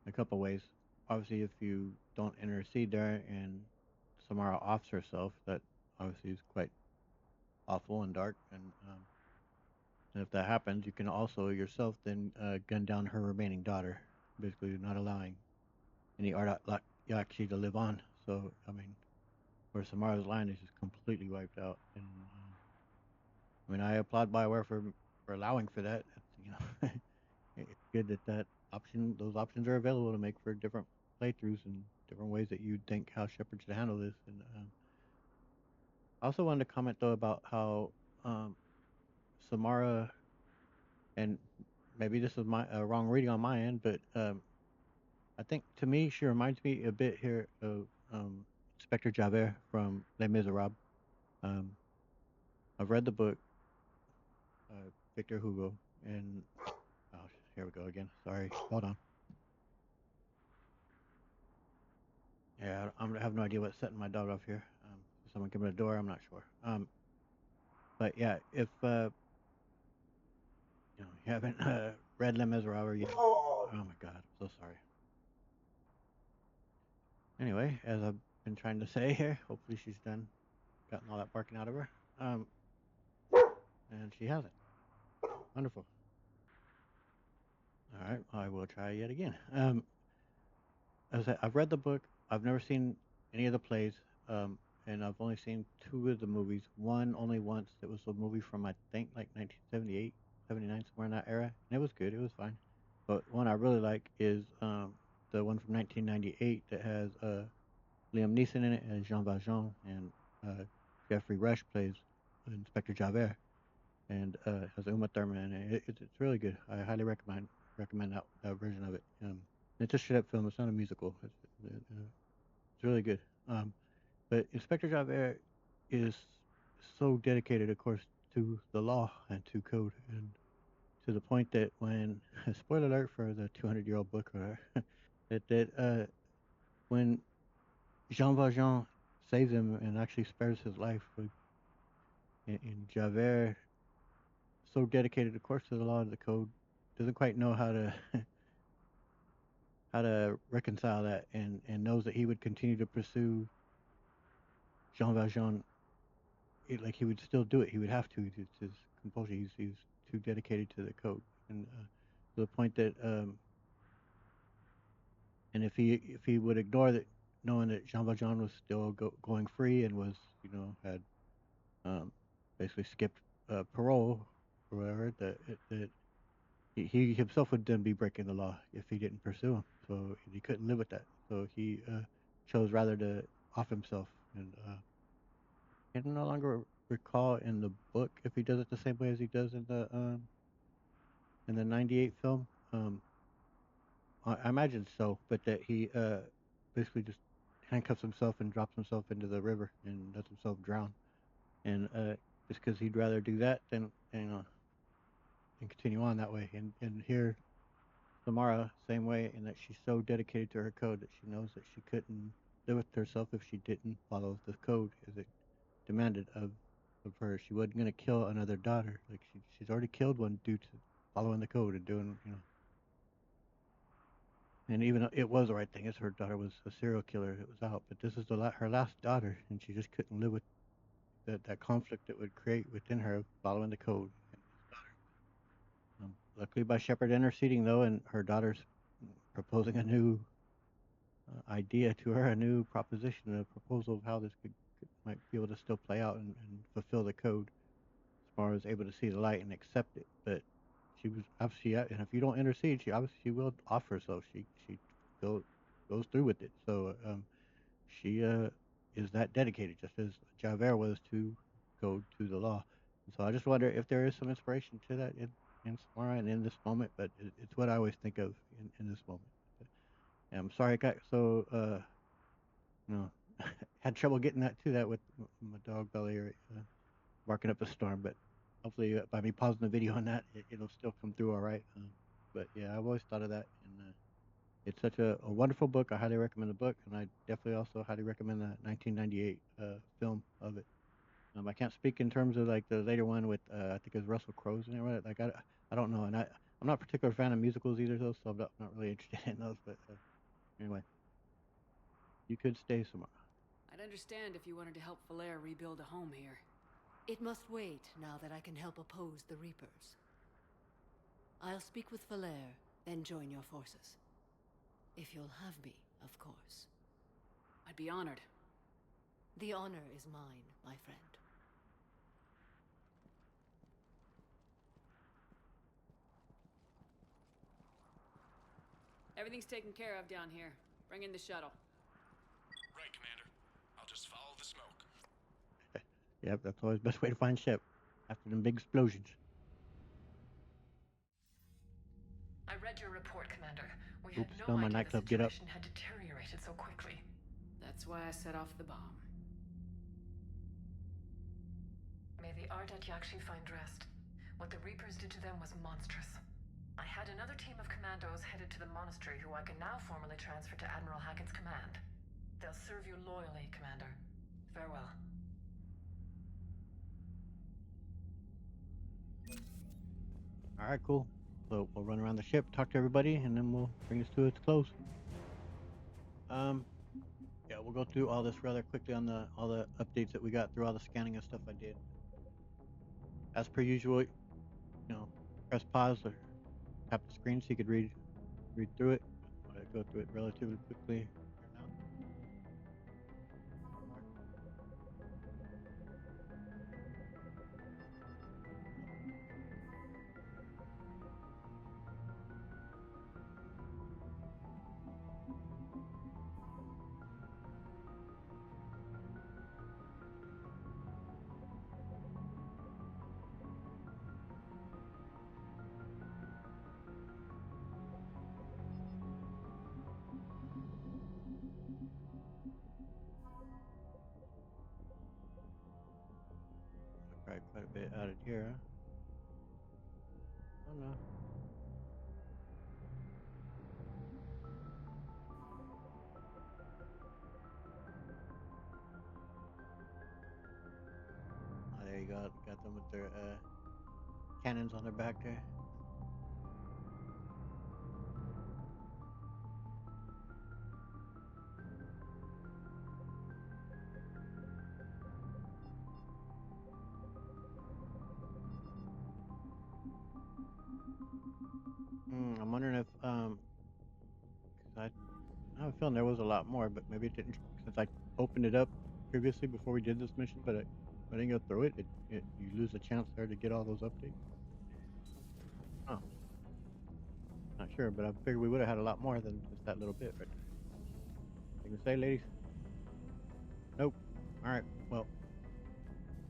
A couple ways. Obviously, if you don't intercede there and Samara offs herself, that obviously is quite awful and dark. And if that happens, you can also yourself then gun down her remaining daughter, basically not allowing any Ardat-Yakshi to live on. So, I mean, where Samara's line is just completely wiped out. And I mean, I applaud BioWare for allowing for that. It's, it's good that those options are available to make for different playthroughs and different ways that you'd think how Shepard should handle this. And I also wanted to comment though about how Samara, and maybe this is my wrong reading on my end, but I think to me she reminds me a bit here of Inspector Javert from Les Miserables. I've read the book, Victor Hugo, and oh, here we go again. Sorry, hold on. Yeah, I have no idea what's setting my dog off here. Someone give me a door. I'm not sure. But yeah, if you haven't read Les Miserables yet, oh my God, I'm so sorry. Anyway, as I've been trying to say here, hopefully she's done, gotten all that barking out of her. And she hasn't. Wonderful. All right, I will try yet again. As I said, I've read the book. I've never seen any of the plays, and I've only seen two of the movies. One only once. It was a movie from I think like 1978, 79, somewhere in that era, and it was good. It was fine. But one I really like is the one from 1998 that has Liam Neeson in it as Jean Valjean, and Jeffrey Rush plays Inspector Javert, and has Uma Thurman, and it's really good. I highly recommend that version of it. It's a straight-up film. It's not a musical. It's really good. But Inspector Javert is so dedicated, of course, to the law and to code, and to the point that when spoiler alert for the 200-year-old book, or when Jean Valjean saves him and actually spares his life, and Javert, so dedicated, of course, to the law and the code, doesn't quite know how to how to reconcile that, and knows that he would continue to pursue Jean Valjean. Like he would still do it. He would have to. It's his compulsion. He's too dedicated to the code, and to the point that and if he would ignore that, knowing that Jean Valjean was still going free and was had basically skipped parole or whatever, that he himself would then be breaking the law if he didn't pursue him. So he couldn't live with that. So he chose rather to off himself. And I can no longer recall in the book if he does it the same way as he does in the '98 film. I imagine so, but that he basically just handcuffs himself and drops himself into the river and lets himself drown. And just because he'd rather do that than and continue on that way. And here Samara, same way, in that she's so dedicated to her code that she knows that she couldn't live with herself if she didn't follow the code as it demanded of her. She wasn't going to kill another daughter. Like she's already killed one due to following the code and doing. And even though it was the right thing, as her daughter was a serial killer, it was out. But this is her last daughter, and she just couldn't live with that conflict it would create within her of following the code. luckily by Shepard interceding though, and her daughter's proposing a new idea to her, a new proposition, a proposal of how this might be able to still play out and fulfill the code. Samara was able to see the light and accept it, but she was obviously, and if you don't intercede, she obviously will offer. So she go, goes through with it. So she is that dedicated, just as Javert was to code to the law. And so I just wonder if there is some inspiration to that in Samara and in this moment, but it's what I always think of in this moment. And I'm sorry I got so you know had trouble getting that to that with my dog Belly barking up a storm, but hopefully by me pausing the video on that, it'll still come through all right. But yeah, I've always thought of that, and it's such a wonderful book. I highly recommend the book, and I definitely also highly recommend the 1998 film of it. I can't speak in terms of like the later one with I think it's Russell Crowe's in it, right? Like I don't know, and I'm not a particular fan of musicals either, though, so I'm not really interested in those. But anyway, you could stay somewhere. I'd understand if you wanted to help Valere rebuild a home here. It must wait now that I can help oppose the Reapers. I'll speak with Valere, then join your forces. If you'll have me, of course. I'd be honored. The honor is mine, my friend. Everything's taken care of down here. Bring in the shuttle. Right, Commander. I'll just follow the smoke. Yep, that's always the best way to find Shep after them big explosions. I read your report, Commander. We Oops, had no smell my idea the nightclub. Get up. situation had deteriorated so quickly. That's why I set off the bomb. May the Ardat-Yakshi find rest. What the Reapers did to them was monstrous. I had another team of commandos headed to the Monastery who I can now formally transfer to Admiral Hackett's command. They'll serve you loyally, Commander. Farewell. Alright, cool. So we'll run around the ship, talk to everybody, and then we'll bring this to its close. Yeah, we'll go through all this rather quickly on all the updates that we got through all the scanning and stuff I did. As per usual, press pause or tap the screen so you could read through it. I'm gonna go through it relatively quickly here now. Probably quite a bit added here, huh? Oh no. Oh, there you go. Got them with their cannons on their back there. I'm wondering if 'cause I have a feeling there was a lot more, but maybe it didn't since I opened it up previously before we did this mission, but I didn't go through it. You lose a chance there to get all those updates. Oh, not sure, but I figured we would have had a lot more than just that little bit right there. You can say, ladies? Nope. All right. Well,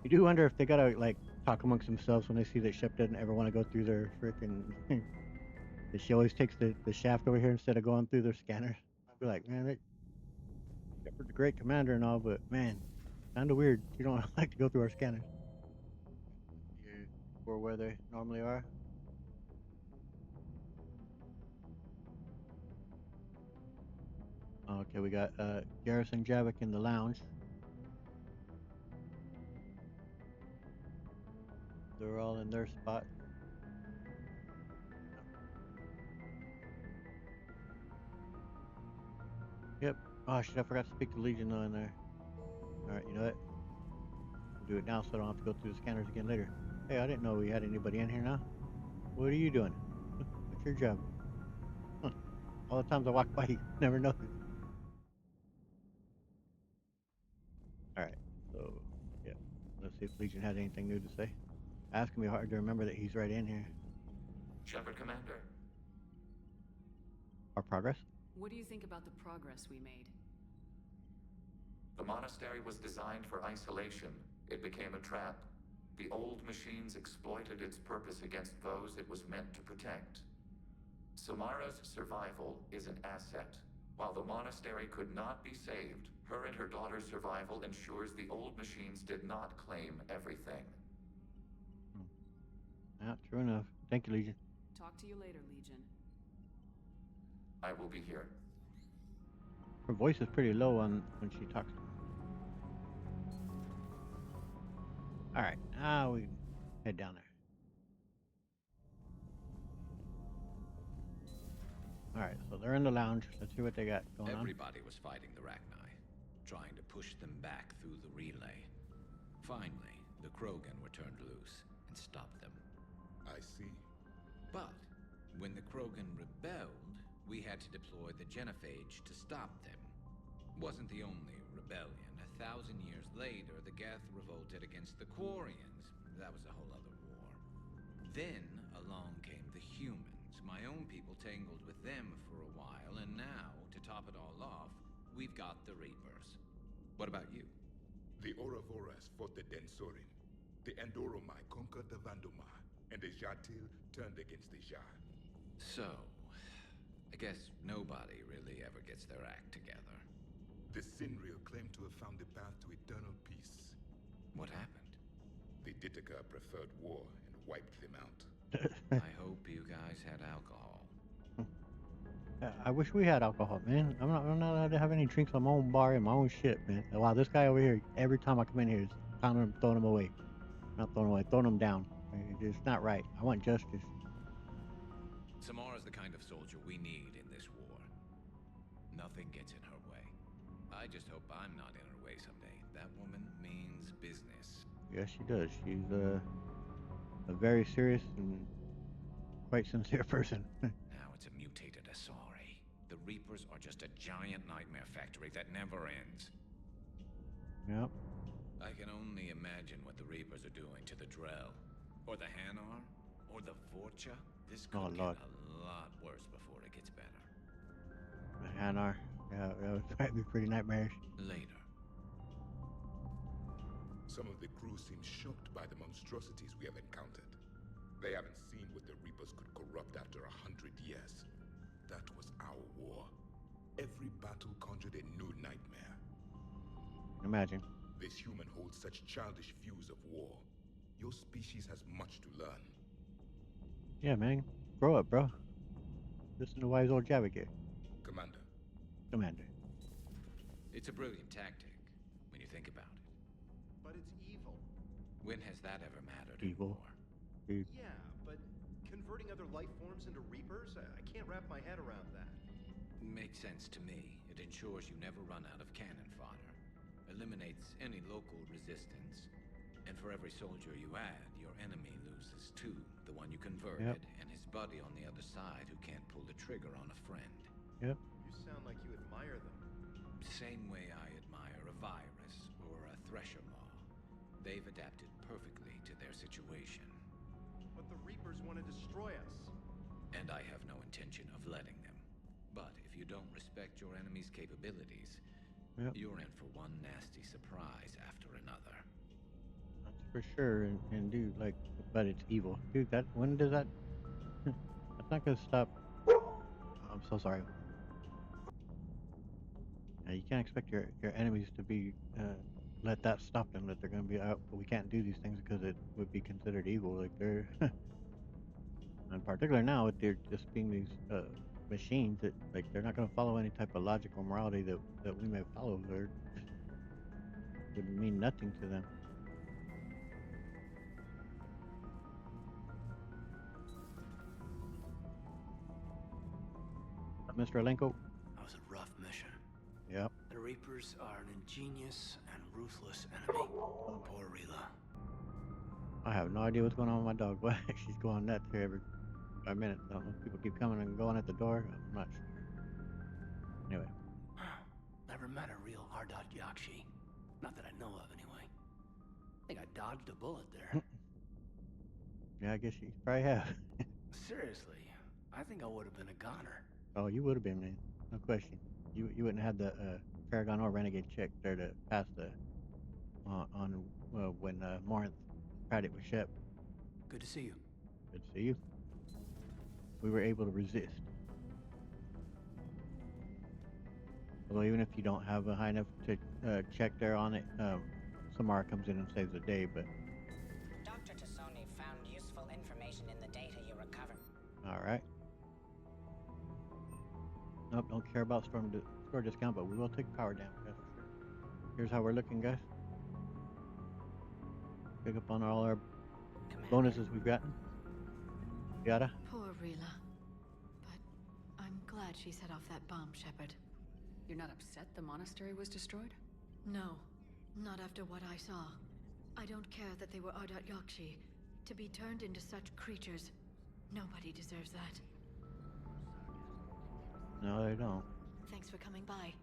you do wonder if they gotta like talk amongst themselves when they see that Shep doesn't ever want to go through their freaking. That she always takes the shaft over here instead of going through their scanners. I'd be like, man, Shepard's a great commander and all, but man, kind of weird. You don't like to go through our scanners. You or where they normally are. Okay, we got Garrus and Javik in the lounge. They're all in their spot. Yep. Oh shit, I forgot to speak to Legion though in there. Alright, you know what? We'll do it now so I don't have to go through the scanners again later. Hey, I didn't know we had anybody in here now. What are you doing? your job. Huh. All the times I walk by, you never notice. All right, so yeah, let's see if Legion has anything new to say. Asking me hard to remember that he's right in here. Shepard, Commander. Our progress? What do you think about the progress we made? The monastery was designed for isolation. It became a trap. The old machines exploited its purpose against those it was meant to protect. Samara's survival is an asset. While the monastery could not be saved, her and her daughter's survival ensures the old machines did not claim everything. Yeah, true enough. Thank you, Legion. Talk to you later, Legion. I will be here. Her voice is pretty low on when she talks to me. All right, now we can head down there. All right, so they're in the lounge. Let's see what they got going on. Everybody was fighting the Rachni, trying to push them back through the relay. Finally, the Krogan were turned loose and stopped them. I see. But when the Krogan rebelled, we had to deploy the Genophage to stop them. Wasn't the only rebellion. 1,000 years later, the Geth revolted against the Quarians. That was a whole other war. Then along came the humans. My own people tangled with them for a while, and now, to top it all off, we've got the Reapers. What about you? The Ouroboros fought the Densorin. The Andoromai conquered the Vandomai, and the Jatil turned against the Jar. So, I guess nobody really ever gets their act together. The Sinreal claimed to have found the path to eternal peace. What happened? The Ditaka preferred war and wiped them out. I hope you guys had alcohol. I wish we had alcohol, man. I'm not allowed to have any drinks on my own bar and my own shit, man. Wow, this guy over here, every time I come in here, is pounding him, throwing him away. Not throwing him away, throwing him down. It's not right. I want justice. Samara's the kind of soldier we need in this war. Nothing gets in her way. I just hope I'm not in her way someday. That woman means business. Yes, she does. She's a very serious and quite sincere person. Now it's a mutated Asari. The Reapers are just a giant nightmare factory that never ends. Yep. I can only imagine what the Reapers are doing to the Drell, or the Hanar, or the Vorcha. This could get a lot worse before it gets better. The Hanar. Yeah, that would probably be pretty nightmarish. Later. Some of the crew seem shocked by the monstrosities we have encountered. They haven't seen what the Reapers could corrupt after 100 years. That was our war. Every battle conjured a new nightmare. Imagine. This human holds such childish views of war. Your species has much to learn. Yeah, man. Grow up, bro. Listen to wise old Javik here. Commander. Commander. It's a brilliant tactic, when you think about it. But it's evil. When has that ever mattered Evil. Yeah, but converting other life forms into Reapers? I can't wrap my head around that. Makes sense to me. It ensures you never run out of cannon fodder. Eliminates any local resistance. And for every soldier you add, your enemy loses too. The one you converted, and his buddy on the other side who can't pull the trigger on a friend. Yep. You sound like you admire them. Same way I admire a virus or a thresher maw. They've adapted perfectly to their situation. But the Reapers want to destroy us. And I have no intention of letting them. But if you don't respect your enemy's capabilities, you're in for one nasty surprise after another. That's for sure. And dude, like, but it's evil. Dude, when does that... That's not gonna stop... I'm so sorry. You can't expect your enemies to be... let that stop them, that they're gonna be out, but we can't do these things because it would be considered evil. Like, they're... in particular now, with there just being these machines that, like, they're not gonna follow any type of logic or morality that we may follow. They're... It would mean nothing to them. Mr. Alenko? That was a rough mission. Yep. The Reapers are an ingenious and ruthless enemy. Poor Rila. I have no idea what's going on with my dog. Why she's going nuts here 5 minutes. I don't know if people keep coming and going at the door. I'm not sure. Anyway. Never met a real Ardat-Yakshi. Not that I know of, anyway. Think I dodged a bullet there. Yeah, I guess you probably have. Seriously, I think I would have been a goner. Oh, you would have been, man. No question. You wouldn't have the Paragon or Renegade check there to pass the on when Morinth tried it with Shep. Good to see you. Good to see you. We were able to resist. Although even if you don't have a high enough to check there on it, Samara comes in and saves the day. But Dr. Tassoni found useful information in the data you recovered. all right. Nope, don't care about store discount, but we will take power damage. That's for sure. Here's how we're looking, guys. Pick up on all our bonuses we've gotten. Yada. Poor Rila. But I'm glad she set off that bomb, Shepard. You're not upset the monastery was destroyed? No, not after what I saw. I don't care that they were Ardat-Yakshi. To be turned into such creatures, nobody deserves that. No, they don't. Thanks for coming by.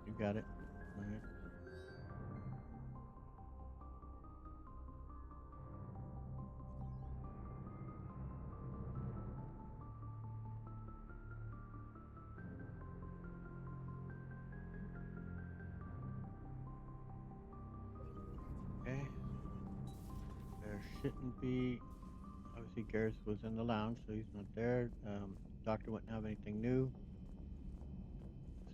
You got it. All right. Okay. There shouldn't be. Obviously, Garrus was in the lounge, so he's not there. Doctor wouldn't have anything new.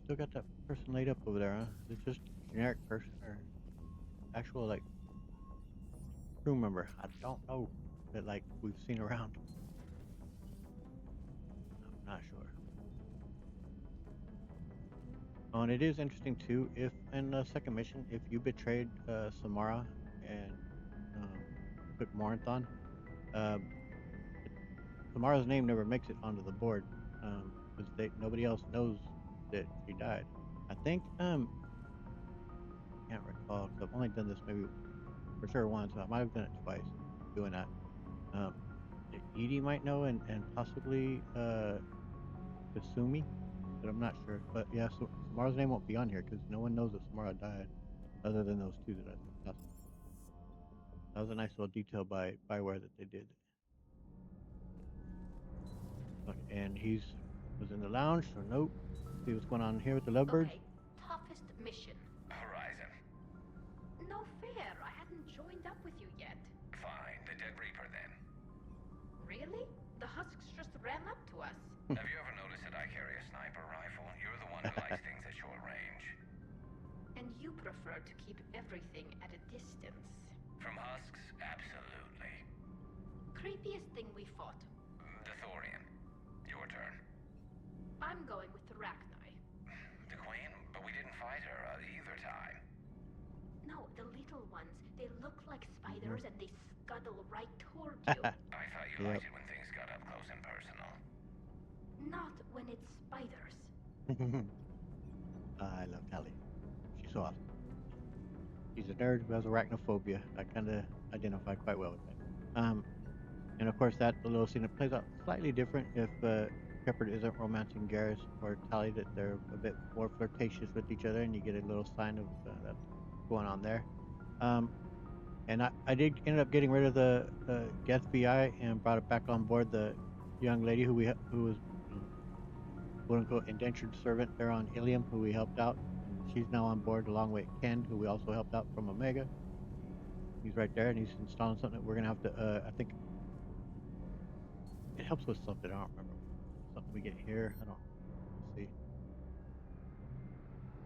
Still got that person laid up over there, huh? Is it just a generic person or actual like crew member? I don't know. That like we've seen around. I'm not sure. Oh, and it is interesting too. If in the second mission, if you betrayed Samara and took Morinth, um, Samara's name never makes it onto the board because nobody else knows that she died. I think can't recall because I've only done this maybe for sure once. So I might have done it twice. Doing that, um, Edie might know and possibly Kasumi, but I'm not sure. But yeah, so Samara's name won't be on here because no one knows that Samara died, other than those two that I that's, that was a nice little detail by Bioware that they did. Okay, and was in the lounge, so nope. See what's going on here with the lovebirds. Okay, toughest mission. Horizon. No fair, I hadn't joined up with you yet. Fine, the Dead Reaper then. Really? The husks just ran up to us. Have you ever noticed that I carry a sniper rifle? You're the one who likes things at short range. And you prefer to keep everything at a distance. From husks, absolutely. Creepiest thing we fought. The Thorian. Your turn. I'm going with the Rachni. The Queen? But we didn't fight her either time. No, the little ones. They look like spiders and they scuttle right towards you. I thought you liked it when things got up close and personal. Not when it's spiders. I love Tally. She's so awesome. She's a nerd who has arachnophobia. I kind of identify quite well with that. And of course, that the little scene that plays out slightly different if Shepard isn't romancing Garrus or Tally, that they're a bit more flirtatious with each other, and you get a little sign of that going on there. And I did end up getting rid of the guest VI and brought it back on board the young lady who was quote unquote indentured servant there on Ilium, who we helped out. And she's now on board along with Ken, who we also helped out from Omega. He's right there, and he's installing something that we're gonna have to. I think it helps with something. I don't remember. Something we get here. I don't. Let's see.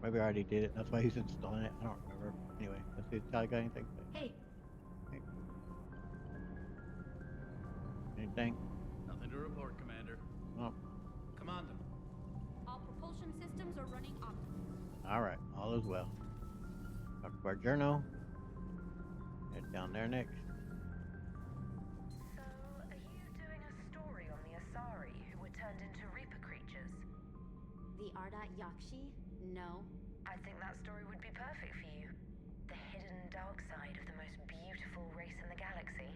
Maybe I already did it. That's why he's installing it. I don't remember. Anyway, let's see. Tally got anything? Hey. Hey. Anything? Nothing to report, Commander. Oh. Commander. All propulsion systems are running optimally. All right. All is well. Talk to our journal. Head down there next. So, are you doing a story on the Asari who were turned into Reaper creatures? The Ardat-Yakshi? No. I think that story would be perfect for you. The hidden dark side of the most beautiful race in the galaxy.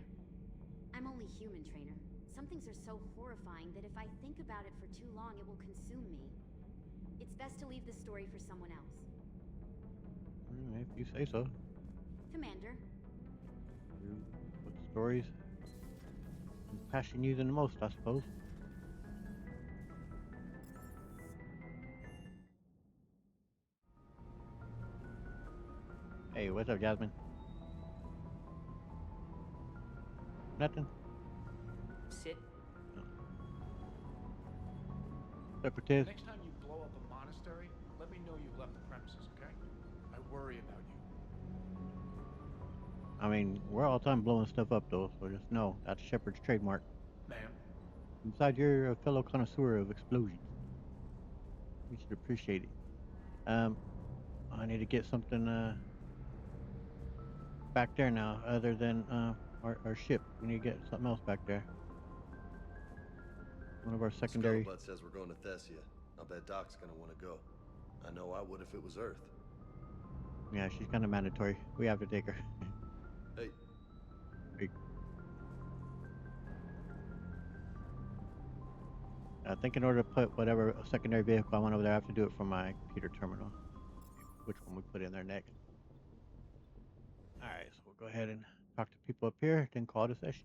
I'm only human trainer, Some things are so horrifying that if I think about it for too long, it will consume me. It's best to leave the story for someone else. If you say so. Commander. What stories passion you the most, I suppose. Hey, what's up, Jasmine? Nothing? Sit. Separatives. Next time you blow up a monastery, let me know you've left the premises, okay? I worry about you. I mean, we're all the time blowing stuff up, though, so just know that's Shepard's trademark. Ma'am? Besides, you're a fellow connoisseur of explosions. You should appreciate it. I need to get something back there now, other than our ship. We need to get something else back there. One of our secondary. Scuttlebutt says we're going to Thessia. I'll bet Doc's gonna want to go. I know I would if it was Earth. Yeah, she's kind of mandatory. We have to take her. Hey. Hey. I think in order to put whatever secondary vehicle I want over there, I have to do it from my computer terminal. Which one we put in there next. Alright, so we'll go ahead and talk to people up here, then call it a session.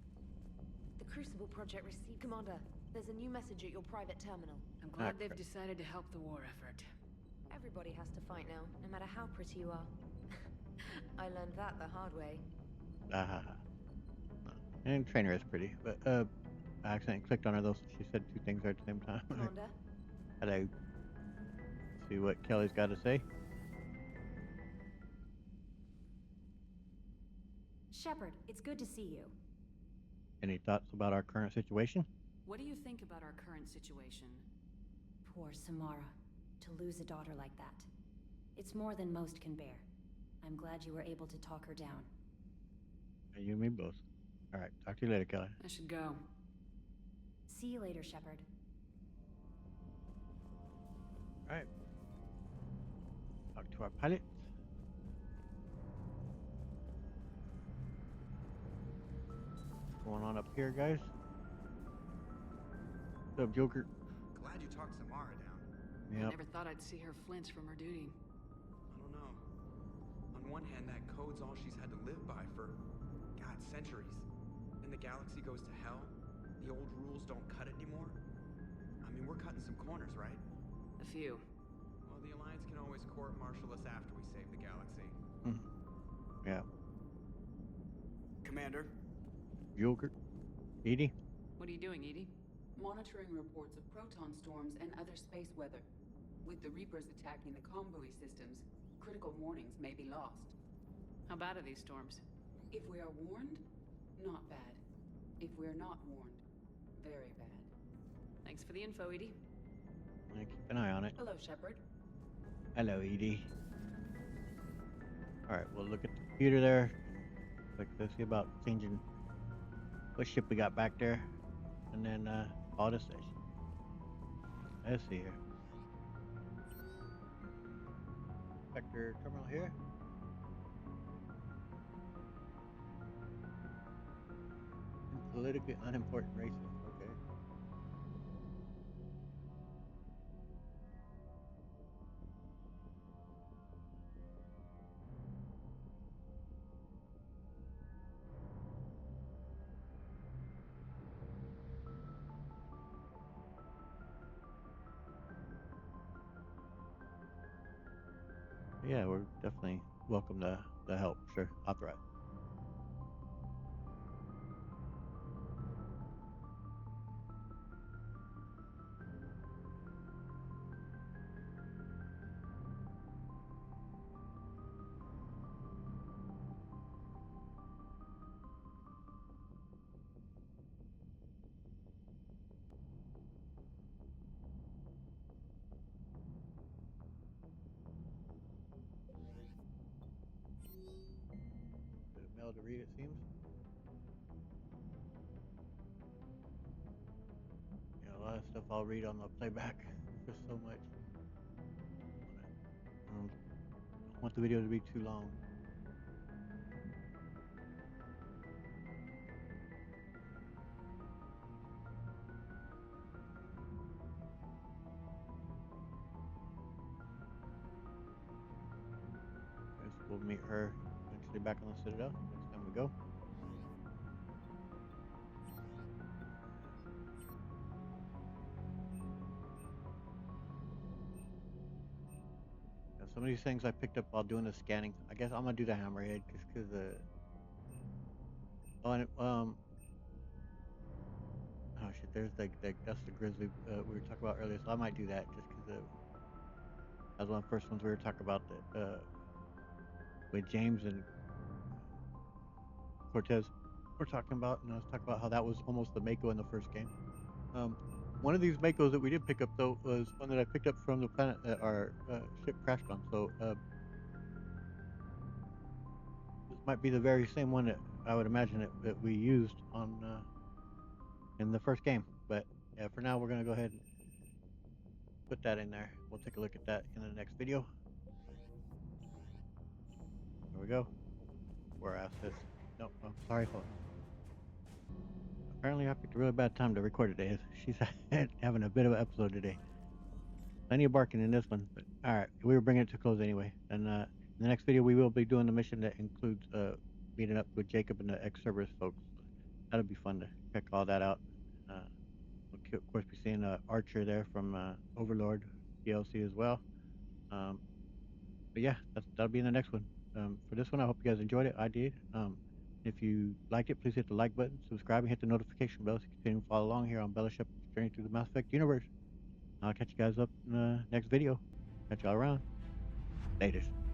The Crucible Project received... Commander, there's a new message at your private terminal. I'm glad they've decided to help the war effort. Everybody has to fight now, no matter how pretty you are. I learned that the hard way. And Trainer is pretty, but I accidentally clicked on her though, so she said two things there at the same time. Commander? Hello. See what Kelly's got to say. Shepard, it's good to see you. Any thoughts about our current situation? What do you think about our current situation? Poor Samara. To lose a daughter like that. It's more than most can bear. I'm glad you were able to talk her down. You and me both. Alright, talk to you later, Kelly. I should go. See you later, Shepard. Alright. Talk to our pilot. What's going on up here, guys? What's up, Joker? Glad you talked Samara down. Yep. I never thought I'd see her flinch from her duty. I don't know. On one hand, that code's all she's had to live by for, God, centuries. And the galaxy goes to hell. The old rules don't cut it anymore. I mean, we're cutting some corners, right? A few. Well, the Alliance can always court-martial us after we save the galaxy. Yeah. Commander? Joker? Edie? What are you doing, Edie? Monitoring reports of proton storms and other space weather. With the Reapers attacking the comm buoy systems, critical warnings may be lost. How bad are these storms? If we are warned, not bad. If we are not warned, very bad. Thanks for the info, Edie. I keep an eye on it. Hello, Shepard. Hello, Edie. Alright, we'll look at the computer there. Let's see about changing what ship we got back there. And then call the session. Let's see here. Vector terminal here. Politically unimportant races. Okay. Yeah, we're definitely welcome to the help. Sure, authorize. Bit of mail to read, it seems. Yeah, a lot of stuff I'll read on the playback. Just so much. I don't want the video to be too long. We'll meet her eventually back on the Citadel next time we go. Now, some of these things I picked up while doing the scanning. I guess I'm gonna do the hammerhead just because oh, and, oh shit, there's that's the grizzly we were talking about earlier. So I might do that just because that was one of the first ones we were talking about that with James and Cortez were talking about, and I was talking about how that was almost the Mako in the first game. One of these Makos that we did pick up though was one that I picked up from the planet that our ship crashed on. So this might be the very same one that I would imagine that we used on in the first game. But yeah, for now we're gonna go ahead and put that in there. We'll take a look at that in the next video. There we go. Where assets. No, I'm sorry. Hold on. Apparently I picked a really bad time to record today. She's having a bit of an episode today. Plenty of barking in this one, but all right, we were bringing it to a close anyway. And in the next video, we will be doing the mission that includes meeting up with Jacob and the ex-Cerberus folks. That'll be fun to check all that out. We'll of course be seeing Archer there from Overlord DLC as well. But yeah, that'll be in the next one. For this one, I hope you guys enjoyed it. I did. If you liked it, please hit the like button, subscribe, and hit the notification bell so you can continue to follow along here on Bella Shepherd's Journey through the Mass Effect universe. I'll catch you guys up in the next video. Catch y'all around. Laters.